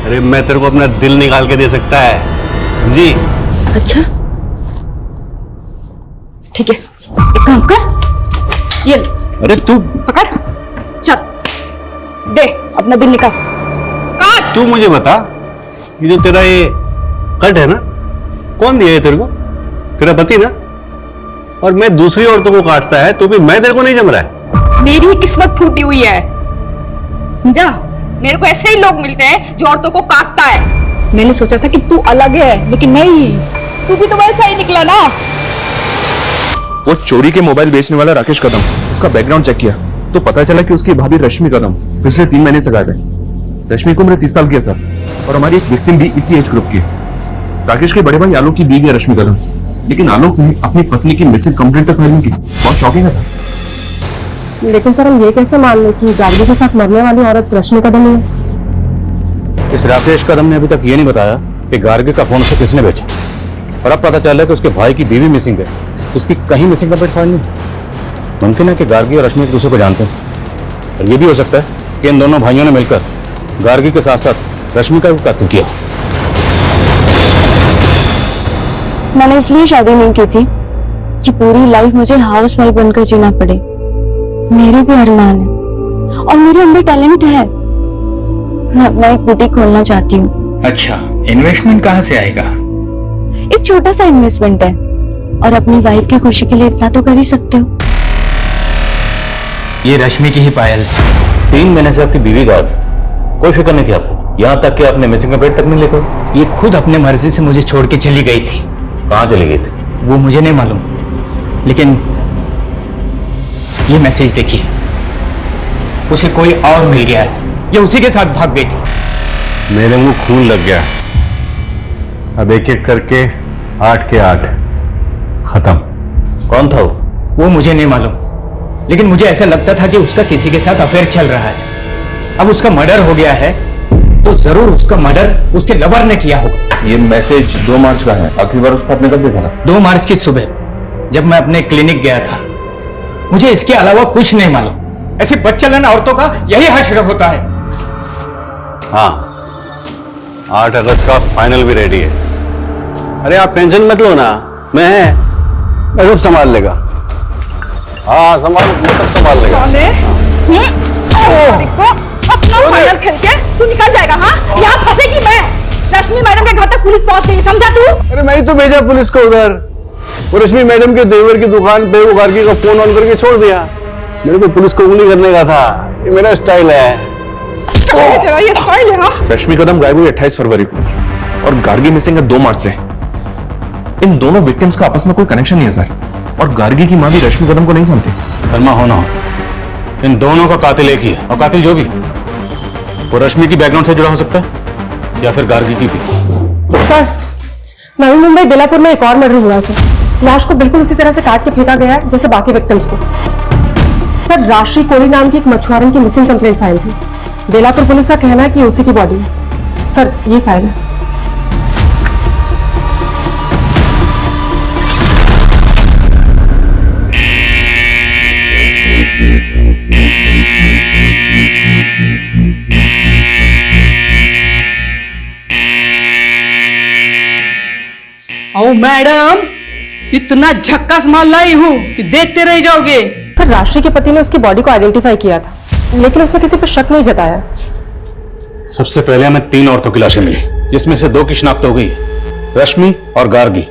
Speaker 14: अरे मैं तेरे को अपना दिल निकाल के दे सकता है, समझी?
Speaker 11: अच्छा ठीक है, एक काम कर, ये
Speaker 14: अरे तू
Speaker 11: पकड़, चल दे अपना दिल निकाल, काट।
Speaker 14: तू मुझे बता, ये जो तेरा ये कट है ना, कौन दिया है तेरे को? तेरा पति ना? और मैं दूसरी औरतों को काटता है तो भी मैं तेरे को नहीं जम रहा है।
Speaker 11: मेरी किस्मत फूटी हुई है, समझा? मेरे को ऐसे ही लोग मिलते हैं जो औरतों को काटता है। मैंने सोचा था कि तू अलग है, लेकिन नहीं, तू भी तो वैसा ही निकला ना।
Speaker 10: वो चोरी के मोबाइल बेचने वाला राकेश कदम, उसका बैकग्राउंड चेक किया तो पता चला कि उसकी भाभी रश्मि कदम पिछले 3 महीने से गायब है। रश्मि को उम्र 30 साल की है सर, और हमारी एक विक्टिम भी इसी एज ग्रुप की है। राकेश के बड़े भाई आलोक की बीवी है रश्मि कदम, लेकिन आलोक ने अपनी पत्नी की मिसिंग कंप्लेंट तक फाइल नहीं की। बहुत शॉकिंग है सर।
Speaker 17: लेकिन सर हम ये कैसे मान लें कि गार्गी के साथ मरने वाली औरत रश्मि कदम ही है?
Speaker 15: इस राकेश कदम ने अभी तक ये नहीं बताया कि गार्गी का फोन उसे किसने बेचा, और अब पता चल रहा है कि उसके भाई की बीवी मिसिंग है। इसकी कहीं मिसिंग कंप्लेंट फाइल नहीं। मुमकिन है कि गार्गी और रश्मि एक दूसरे को जानते हैं, और ये भी हो सकता है कि इन दोनों भाइयों ने मिलकर गार्गी के साथ साथ रश्मि का भी कत्ल किया।
Speaker 4: मैंने इसलिए शादी नहीं की थी कि पूरी लाइफ मुझे हाउस वाइफ बनकर जीना पड़े। मेरे भी अरमान है और मेरे अंदर टैलेंट है। मैं अपना एक बुटीक खोलना चाहती हूँ।
Speaker 18: अच्छा, इन्वेस्टमेंट कहाँ से आएगा?
Speaker 4: एक छोटा सा इन्वेस्टमेंट है, और अपनी वाइफ की खुशी के लिए इतना तो कर ही सकते हो।
Speaker 18: ये रश्मि की ही पायल।
Speaker 15: 3 महीने से आपकी बीवी गायब, कोई फिक्र नहीं थी आपको, यहाँ तक कि आपने मिसिंग कंप्लेंट तक नहीं लिखा।
Speaker 18: ये खुद अपने मर्जी से मुझे छोड़ के चली गई थी।
Speaker 15: कहाँ चली गई थी?
Speaker 18: वो मुझे नहीं मालूम, लेकिन ये मैसेज देखिए, उसे कोई और मिल गया है, ये उसी के साथ भाग गई थी।
Speaker 14: मेरे मुंह खून लग गया। अब एक एक करके 8 के 8 खत्म।
Speaker 15: कौन था
Speaker 18: वो मुझे नहीं मालूम, लेकिन मुझे ऐसा लगता था कि उसका किसी के साथ अफेयर चल रहा है। अब उसका मर्डर हो गया है तो जरूर उसका मर्डर उसके लवर ने किया होगा।
Speaker 15: ये मैसेज 2 मार्च का है। आखिरी बार उसको आपने कब देखा था?
Speaker 18: 2 मार्च की सुबह, जब मैं अपने क्लिनिक गया था। मुझे इसके अलावा कुछ नहीं मालूम। ऐसी बदचलन औरतों का यही हश्र होता है।
Speaker 14: हाँ, 8 अगस्त का फाइनल भी रेडी है। अरे आप टेंशन मत लो ना, मैं सब संभाल लेगा। हाँ संभाल, सब संभाल लेगा।
Speaker 11: अपना फाइनल खेल के तू निकल जाएगा। हाँ, यहाँ फंसेगी मैं। रश्मि मैडम के घर तक पुलिस पहुंच गई, समझा तू?
Speaker 14: अरे मैं ही तो भेजा पुलिस को उधर। वो रश्मि मैडम के देवर की दुकान पे वो गार्गी का फोन ऑन करके छोड़ दिया। मेरे को पुलिस को उंगली करने का था, ये मेरा स्टाइल है।
Speaker 11: तेरा ये स्टाइल है? हाँ,
Speaker 10: रश्मि कदम गायब हुई 28 फरवरी को और गार्गी मिसिंग है 2 मार्च से। इन दोनों विक्टिम्स का आपस में कोई कनेक्शन नहीं है सर, और गार्गी की मां भी रश्मि कदम को नहीं जानती।
Speaker 15: शर्मा होना हो, इन दोनों का कातिल एक ही है, और कातिल जो भी वो रश्मि की बैकग्राउंड से जुड़ा हो सकता है या फिर गार्गी की भी।
Speaker 17: सर, नवी मुंबई बेलापुर में एक और मर्डर हुआ सर। लाश को बिल्कुल उसी तरह से काट के फेंका गया है जैसे बाकी विक्टिम्स को। सर, राशि कोली नाम की एक मछुआरन की मिसिंग कंप्लेंट फाइल थी। बेलापुर पुलिस का कहना है कि उसी की बॉडी है। सर, ये फाइल है।
Speaker 8: ओ मैडम, इतना झक्कास माल लाई हूँ कि देखते रह जाओगे।
Speaker 17: सर, राशि के पति ने उसकी बॉडी को आइडेंटिफाई किया था, लेकिन उसने किसी पर शक नहीं जताया।
Speaker 15: सबसे पहले हमें 3 औरतों की लाशें मिली, जिसमें से 2 की शिनाख्त हो गई, रश्मि और गार्गी।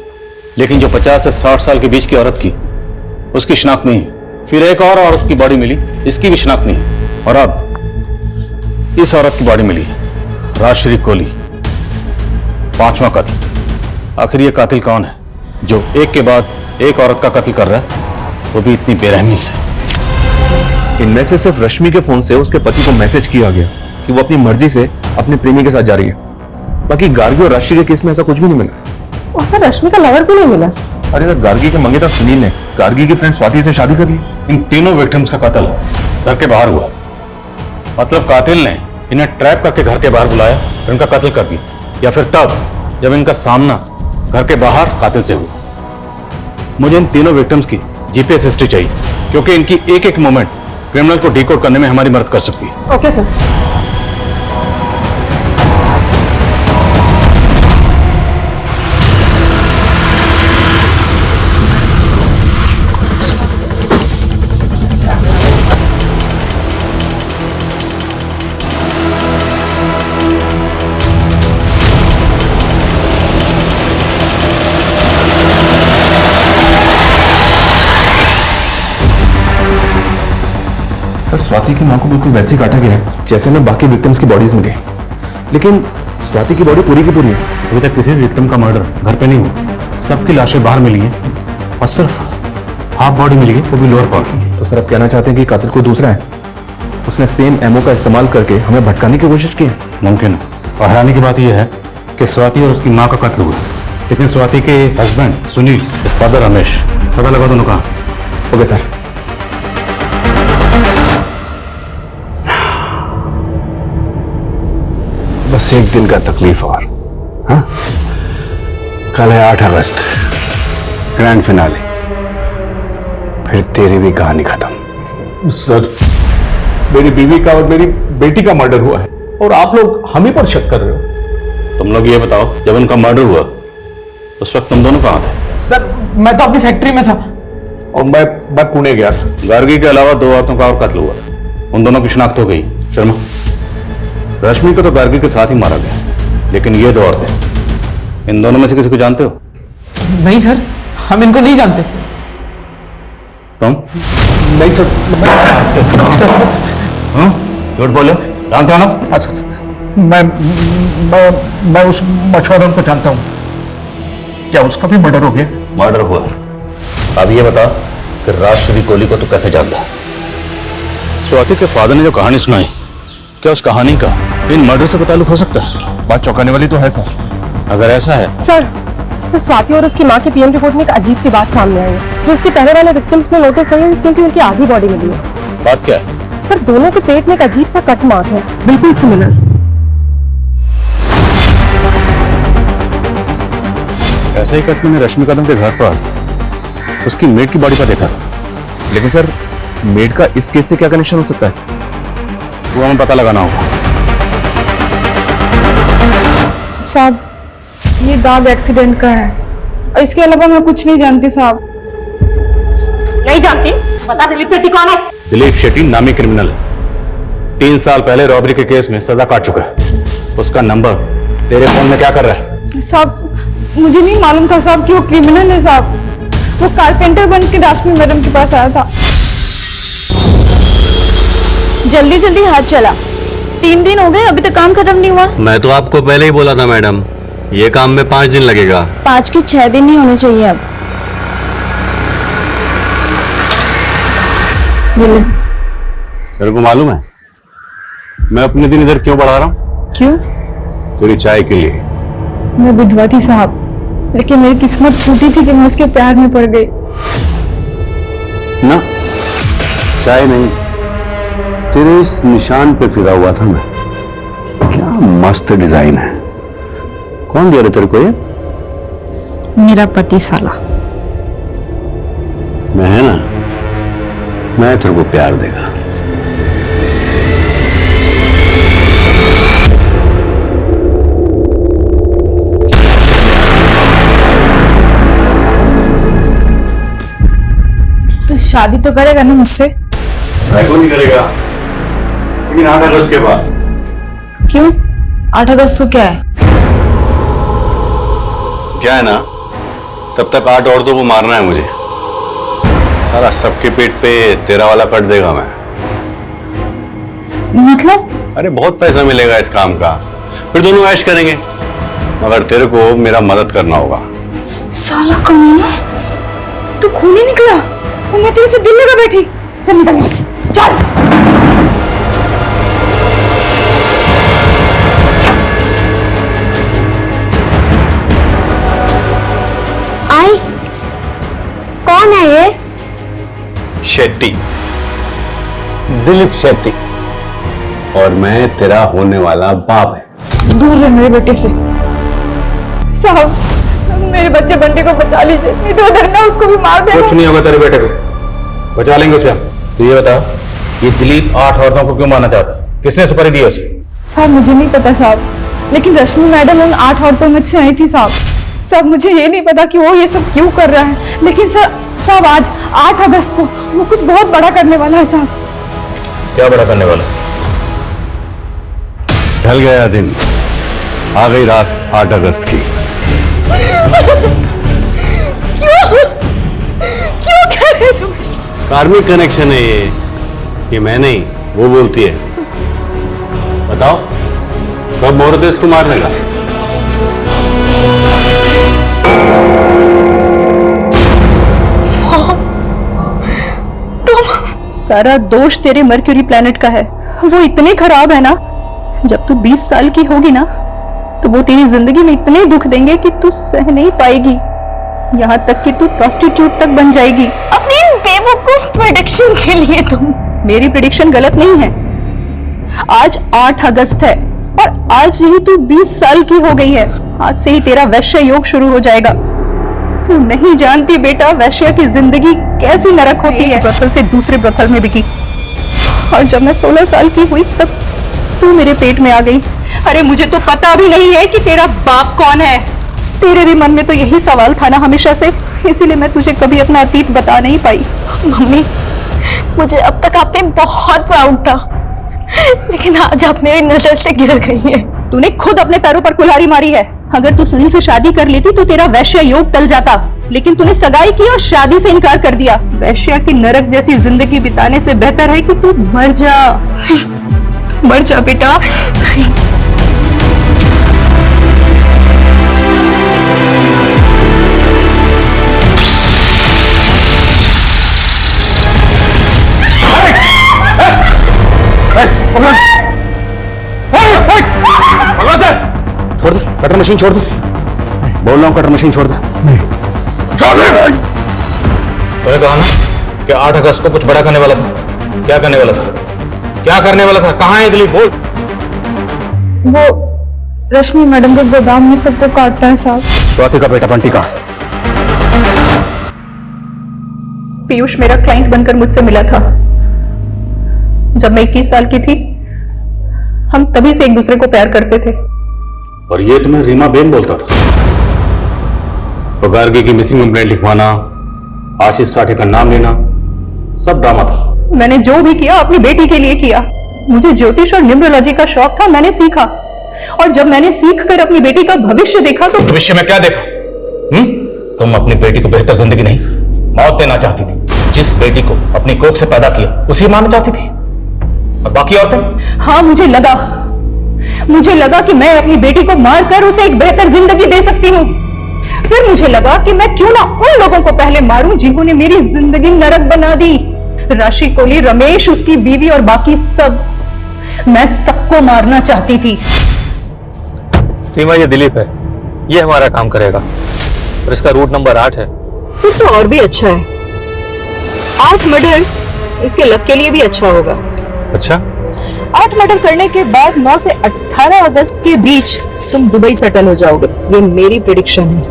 Speaker 15: लेकिन जो 50 से 60 साल के बीच की औरत की, उसकी शिनाख्त नहीं है। फिर एक और औरत की बॉडी मिली, इसकी भी शिनाख्त नहीं है। और अब इस औरत की बॉडी मिली है, राजश्री कोहली। 5वां कत्ल। आखिर ये कातिल कौन है जो एक के बाद एक औरत का कत्ल कर रहा है, वो भी इतनी बेरहमी से?
Speaker 10: इनमें से सिर्फ रश्मि के फोन से उसके पति को मैसेज किया गया कि वो अपनी मर्जी से अपने प्रेमी के साथ जा रही है। बाकी गार्गी और राशि के केस में ऐसा कुछ भी नहीं मिला।
Speaker 17: और सर, रश्मि का लवर भी नहीं मिला।
Speaker 10: अरे सर, गार्गी के मंगेतर सुनील ने गार्गी की फ्रेंड स्वाति से शादी कर ली।
Speaker 15: इन तीनों विक्टिम्स का कत्ल घर के बाहर हुआ। मतलब कातिल ने इन्हें ट्रैप करके घर के बाहर बुलाया और इनका कत्ल कर दिया, या फिर तब जब इनका सामना घर के बाहर कातिल से हुआ। मुझे इन तीनों विक्टिम्स की जीपीएस हिस्ट्री चाहिए, क्योंकि इनकी एक एक मोमेंट क्रिमिनल को डिकोड करने में हमारी मदद कर सकती है।
Speaker 17: Okay sir.
Speaker 10: स्वाति की मां को बिल्कुल वैसे ही काटा गया है जैसे में बाकी विक्टिम्स की बॉडीज मिली, लेकिन स्वाति की बॉडी पूरी की पूरी है।
Speaker 15: अभी तक किसी भी विक्टिम का मर्डर घर पे नहीं हुआ। सबकी लाशें बाहर मिली हैं और सिर्फ हाफ बॉडी मिली है, वो भी लोअर पार्ट की।
Speaker 10: तो सर आप कहना चाहते हैं कि कातिल कोई दूसरा है? उसने सेम एमओ का इस्तेमाल करके हमें भटकाने की कोशिश की है?
Speaker 15: मुमकिन है। और हैरानी की बात यह है कि स्वाति और उसकी मां का कत्ल हुआ, लेकिन स्वाति के हस्बैंड सुनील, फादर रमेश, पता लगा दोनों कहाँ।
Speaker 10: Okay sir.
Speaker 14: बस एक दिन का तकलीफ और हाँ? कल है 8 अगस्त, ग्रैंड फिनाले, फिर तेरी भी कहानी खत्म।
Speaker 15: सर, मेरी बीवी का और मेरी बेटी का मर्डर हुआ है और आप लोग हम ही पर शक कर रहे हो। तुम लोग ये बताओ, जब उनका मर्डर हुआ उस वक्त तुम दोनों कहाँ थे?
Speaker 12: सर मैं तो अपनी फैक्ट्री में था।
Speaker 15: और मैं पुणे गया था। गार्गी के अलावा 2 औरतों का और कत्ल हुआ था, उन दोनों की शिनाख्त हो गई। शर्मा, रश्मि को तो गार्गी के साथ ही मारा गया, लेकिन ये 2 औरतें, इन दोनों में से किसी को जानते हो?
Speaker 12: नहीं सर, हम इनको नहीं जानते।
Speaker 15: तुम?
Speaker 2: नहीं सर,
Speaker 15: झूठ बोलो, जानते हो ना?
Speaker 2: हाँ सर, मैं उस मछुआरों को जानता हूँ। क्या उसका भी मर्डर हो गया?
Speaker 15: मर्डर हुआ। अब ये बता कि राजश्री कोहली को तू कैसे जानता है? स्वाति के फादर ने जो कहानी सुनाई, क्या उस कहानी का इन मर्डर से ताल्लुक हो सकता है? बात चौंकाने वाली तो है सर। अगर ऐसा है
Speaker 17: सर स्वाति और उसकी मां की पीएम रिपोर्ट में एक अजीब सी बात सामने आई है, जो उसके पहले वाले विक्टिम्स में नोटिस नहीं हुई, क्योंकि उनकी आधी बॉडी मिली है।
Speaker 15: बात क्या है?
Speaker 17: सर दोनों के पेट में एक अजीब सा कट मार्क है, बिल्कुल सिमिलर।
Speaker 15: ऐसा ही कट मैंने रश्मि कदम के घर पर उसकी मेड की बॉडी पर देखा था।
Speaker 10: लेकिन सर, मेड का इस केस से क्या कनेक्शन हो सकता है?
Speaker 15: वो हमें पता लगाना होगा।
Speaker 9: साहब, ये दाग एक्सीडेंट का है और इसके अलावा मैं कुछ नहीं जानती साहब।
Speaker 6: नहीं जानती? बता दिलीप शेट्टी कौन है?
Speaker 15: दिलीप शेट्टी नामी क्रिमिनल है, 3 साल पहले रॉबरी के केस में सजा काट चुका है। उसका नंबर तेरे फोन में क्या कर रहा है?
Speaker 9: साहब मुझे नहीं मालूम था साहब कि वो क्रिमिनल है साहब। वो कारपेंटर बन के रश्मि मैडम के पास आया था।
Speaker 3: जल्दी जल्दी हाथ चला, 3 दिन हो गए अभी तक काम खत्म नहीं हुआ।
Speaker 14: मैं तो आपको पहले ही बोला था मैडम, ये काम में 5 दिन लगेगा।
Speaker 3: 5 के 6 दिन नहीं होने चाहिए अब।
Speaker 14: तेरे को मालूम है मैं अपने दिन इधर क्यों बढ़ा रहा हूँ?
Speaker 9: क्यों?
Speaker 14: तेरी चाय के लिए।
Speaker 9: मैं विधवा थी साहब, लेकिन मेरी किस्मत छूटी थी कि मैं उसके प्यार में पड़ गई।
Speaker 14: ना, चाय नहीं, तेरे इस निशान पे फिदा हुआ था मैं। क्या मस्त डिजाइन है। कौन दिया रे तेरे को ये?
Speaker 9: मेरा पति साला।
Speaker 14: मैं है ना, मैं तेरे को प्यार देगा।
Speaker 9: तो शादी तो करेगा ना मुझसे?
Speaker 14: क्यों नहीं करेगा, लेकिन 8 अगस्त के बाद।
Speaker 9: क्यों? 8 अगस्त को क्या है?
Speaker 14: क्या है ना, तब तक 8 औरतों को मारना है मुझे। सारा सबके पेट पे तेरा वाला कट देगा मैं।
Speaker 9: मतलब?
Speaker 14: अरे बहुत पैसा मिलेगा इस काम का, फिर दोनों ऐश करेंगे, मगर तेरे को मेरा मदद करना होगा।
Speaker 9: साला कमीना, तू खूनी निकला और मैं तेरे से दिल लगा बैठी। चल निकल यहाँ से, चल।
Speaker 3: आई, कौन है ये?
Speaker 14: शेट्टी, दिलीप शेट्टी, और मैं तेरा होने वाला बाप है।
Speaker 9: दूर रह मेरे बेटे से। साहब मेरे बच्चे बंटी को बचा लीजिए, नहीं तो उधर ना उसको भी मार देगा।
Speaker 15: कुछ नहीं होगा तेरे बेटे को, बचा लेंगे उसे हम। तो ये बता, ये दिलीप 8 औरतों को क्यों मारना चाहता? किसने सुपारी दी उसे?
Speaker 9: साहब मुझे नहीं पता साहब, लेकिन रश्मि मैडम उन 8 औरतों में से नहीं थी साहब। साहब मुझे ये नहीं पता कि वो ये सब क्यों कर रहा है, लेकिन साहब आज 8 अगस्त को वो कुछ बहुत बड़ा करने वाला है साहब।
Speaker 15: क्या बड़ा करने वाला?
Speaker 14: ढल गया दिन, आ गई रात 8 अगस्त की।
Speaker 3: क्यों कह रहे तुम?
Speaker 14: कार्मिक कनेक्शन है ये मैं नहीं, वो बोलती है। बताओ कब मुहूर्त है इसको मारने का?
Speaker 9: सारा दोष तेरे मर्क्यूरी प्लैनेट का है। वो इतने खराब है ना, जब तू 20 साल की होगी ना तो वो तेरी जिंदगी में इतने दुख देंगे कि तू सह नहीं पाएगी, यहाँ तक कि तू प्रोस्टिट्यूट तक बन जाएगी।
Speaker 3: अपनी बेवकूफ प्रेडिक्शन के लिए तुम।
Speaker 9: मेरी प्रेडिक्शन गलत नहीं है। आज 8 अगस्त है और आज ही तू 20 साल की हो गई है। आज से ही तेरा वैश्य योग शुरू हो जाएगा। तू नहीं जानती बेटा वैश्य की जिंदगी कैसी नरक होती है। ब्रथल से दूसरे ब्रथल में बिकी और जब मैं 16 साल की हुई तब तू मेरे पेट में आ गई। अरे मुझे तो पता भी नहीं है कि तेरा बाप कौन है। तेरे भी मन में तो यही सवाल था ना हमेशा से, इसीलिए मैं तुझे कभी अपना अतीत बता नहीं पाई।
Speaker 11: मम्मी, मुझे अब तक आप पे बहुत प्राउड था, लेकिन आज आप मेरी नजर से गिर गई हैं।
Speaker 9: तूने खुद अपने पैरों पर कुल्हाड़ी मारी है। अगर तू सुनील से शादी कर लेती तो तेरा वैश्य योग टल जाता, लेकिन तूने सगाई की और शादी से इनकार कर दिया। वैश्य की नरक जैसी जिंदगी बिताने से बेहतर है कि तू मर जा। तू मर जा बेटा।
Speaker 15: छोड़ दे कटर मशीन, छोड़ दे। बोल रहा हूँ कटर मशीन छोड़ दे। छोड़ दे। तूने कहा ना कि 8 अगस्त को कुछ बड़ा करने वाला था। क्या करने वाला था? क्या करने वाला था? कहाँ है दिलीप? बोल।
Speaker 9: वो रश्मि मैडम के गोदाम में सबको काटता है साहब।
Speaker 15: स्वाति का बेटा बंटी का?
Speaker 9: पीयूष मेरा क्लाइंट बनकर मुझसे मिला था जब मैं 21 साल की थी। हम तभी से एक दूसरे को प्यार करते थे।
Speaker 15: और ये तुम्हें रीमा बेन बोलता था? तो गार्गी की मिसिंग कंप्लेंट लिखवाना, आशीष साठे का नाम लेना, सब ड्रामा था।
Speaker 9: मैंने जो भी किया अपनी बेटी के लिए किया। मुझे ज्योतिष और न्यूमरोलॉजी का शौक था, मैंने सीखा। और जब मैंने सीखकर अपनी बेटी का भविष्य देखा तो
Speaker 15: भविष्य में क्या देखा? तुम अपनी बेटी को बेहतर जिंदगी नहीं, मौत देना चाहती थी। जिस बेटी को अपनी कोख से पैदा किया उसी मारना चाहती थी। और बाकी औरतें?
Speaker 9: हाँ, मुझे लगा कि मैं अपनी बेटी को मारकर उसे एक बेहतर जिंदगी दे सकती हूँ। फिर मुझे लगा कि मैं क्यों ना उन लोगों को पहले मारूं जिन्होंने मेरी जिंदगी नरक बना दी। राशि कोहली, रमेश, उसकी बीवी और बाकी सब। मैं सबको मारना चाहती थी।
Speaker 13: सीमा, ये दिलीप है, ये हमारा काम करेगा और इसका रूट नंबर 8 है।
Speaker 9: फिर तो और भी अच्छा है। 8 मर्डर्स इसके लक के लिए भी अच्छा होगा।
Speaker 13: अच्छा?
Speaker 9: 8 मर्डर करने के बाद 9 से 18 अगस्त के बीच तुम दुबई सेटल हो जाओगे। ये मेरी प्रेडिक्शन है।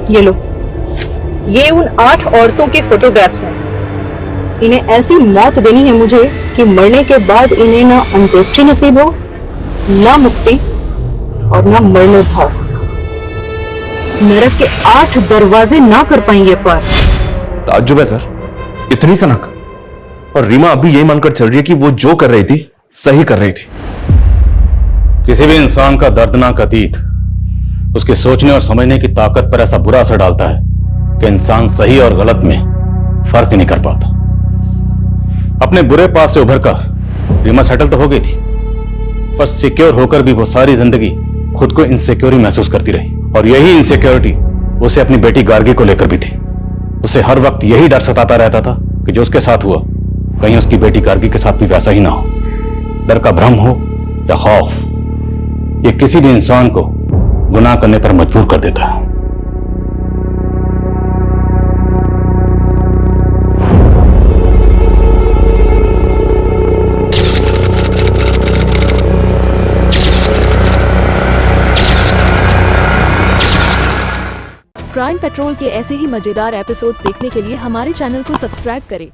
Speaker 9: ये लो, ये उन 8 औरतों के फोटोग्राफ्स हैं। इन्हें ऐसी मौत देनी है मुझे कि मरने के बाद इन्हें ना अंत्येष्टि नसीब हो, ना मुक्ति और ना मरणोद्धार। नरक के 8 दरवाजे ना कर पाएंगे पार।
Speaker 19: ताज्जुब है सर, इतनी सनक। और रीमा अभी यही मानकर चल रही है कि वो जो कर रही थी सही कर रही थी।
Speaker 15: किसी भी इंसान का दर्दनाक अतीत उसके सोचने और समझने की ताकत पर ऐसा बुरा असर डालता है कि इंसान सही और गलत में फर्क नहीं कर पाता। अपने बुरे पास से उभरकर रीमा सेटल तो हो गई थी, पर सिक्योर होकर भी वो सारी जिंदगी खुद को इनसिक्योर महसूस करती रही। और यही इनसिक्योरिटी उसे अपनी बेटी गार्गी को लेकर भी थी। उसे हर वक्त यही डर सताता रहता था कि जो उसके साथ हुआ कहीं उसकी बेटी गार्गी के साथ भी वैसा ही ना हो। डर का भ्रम हो या खौफ, ये किसी भी इंसान को गुनाह करने पर मजबूर कर देता है।
Speaker 20: क्राइम पेट्रोल के ऐसे ही मजेदार एपिसोड्स देखने के लिए हमारे चैनल को सब्सक्राइब करें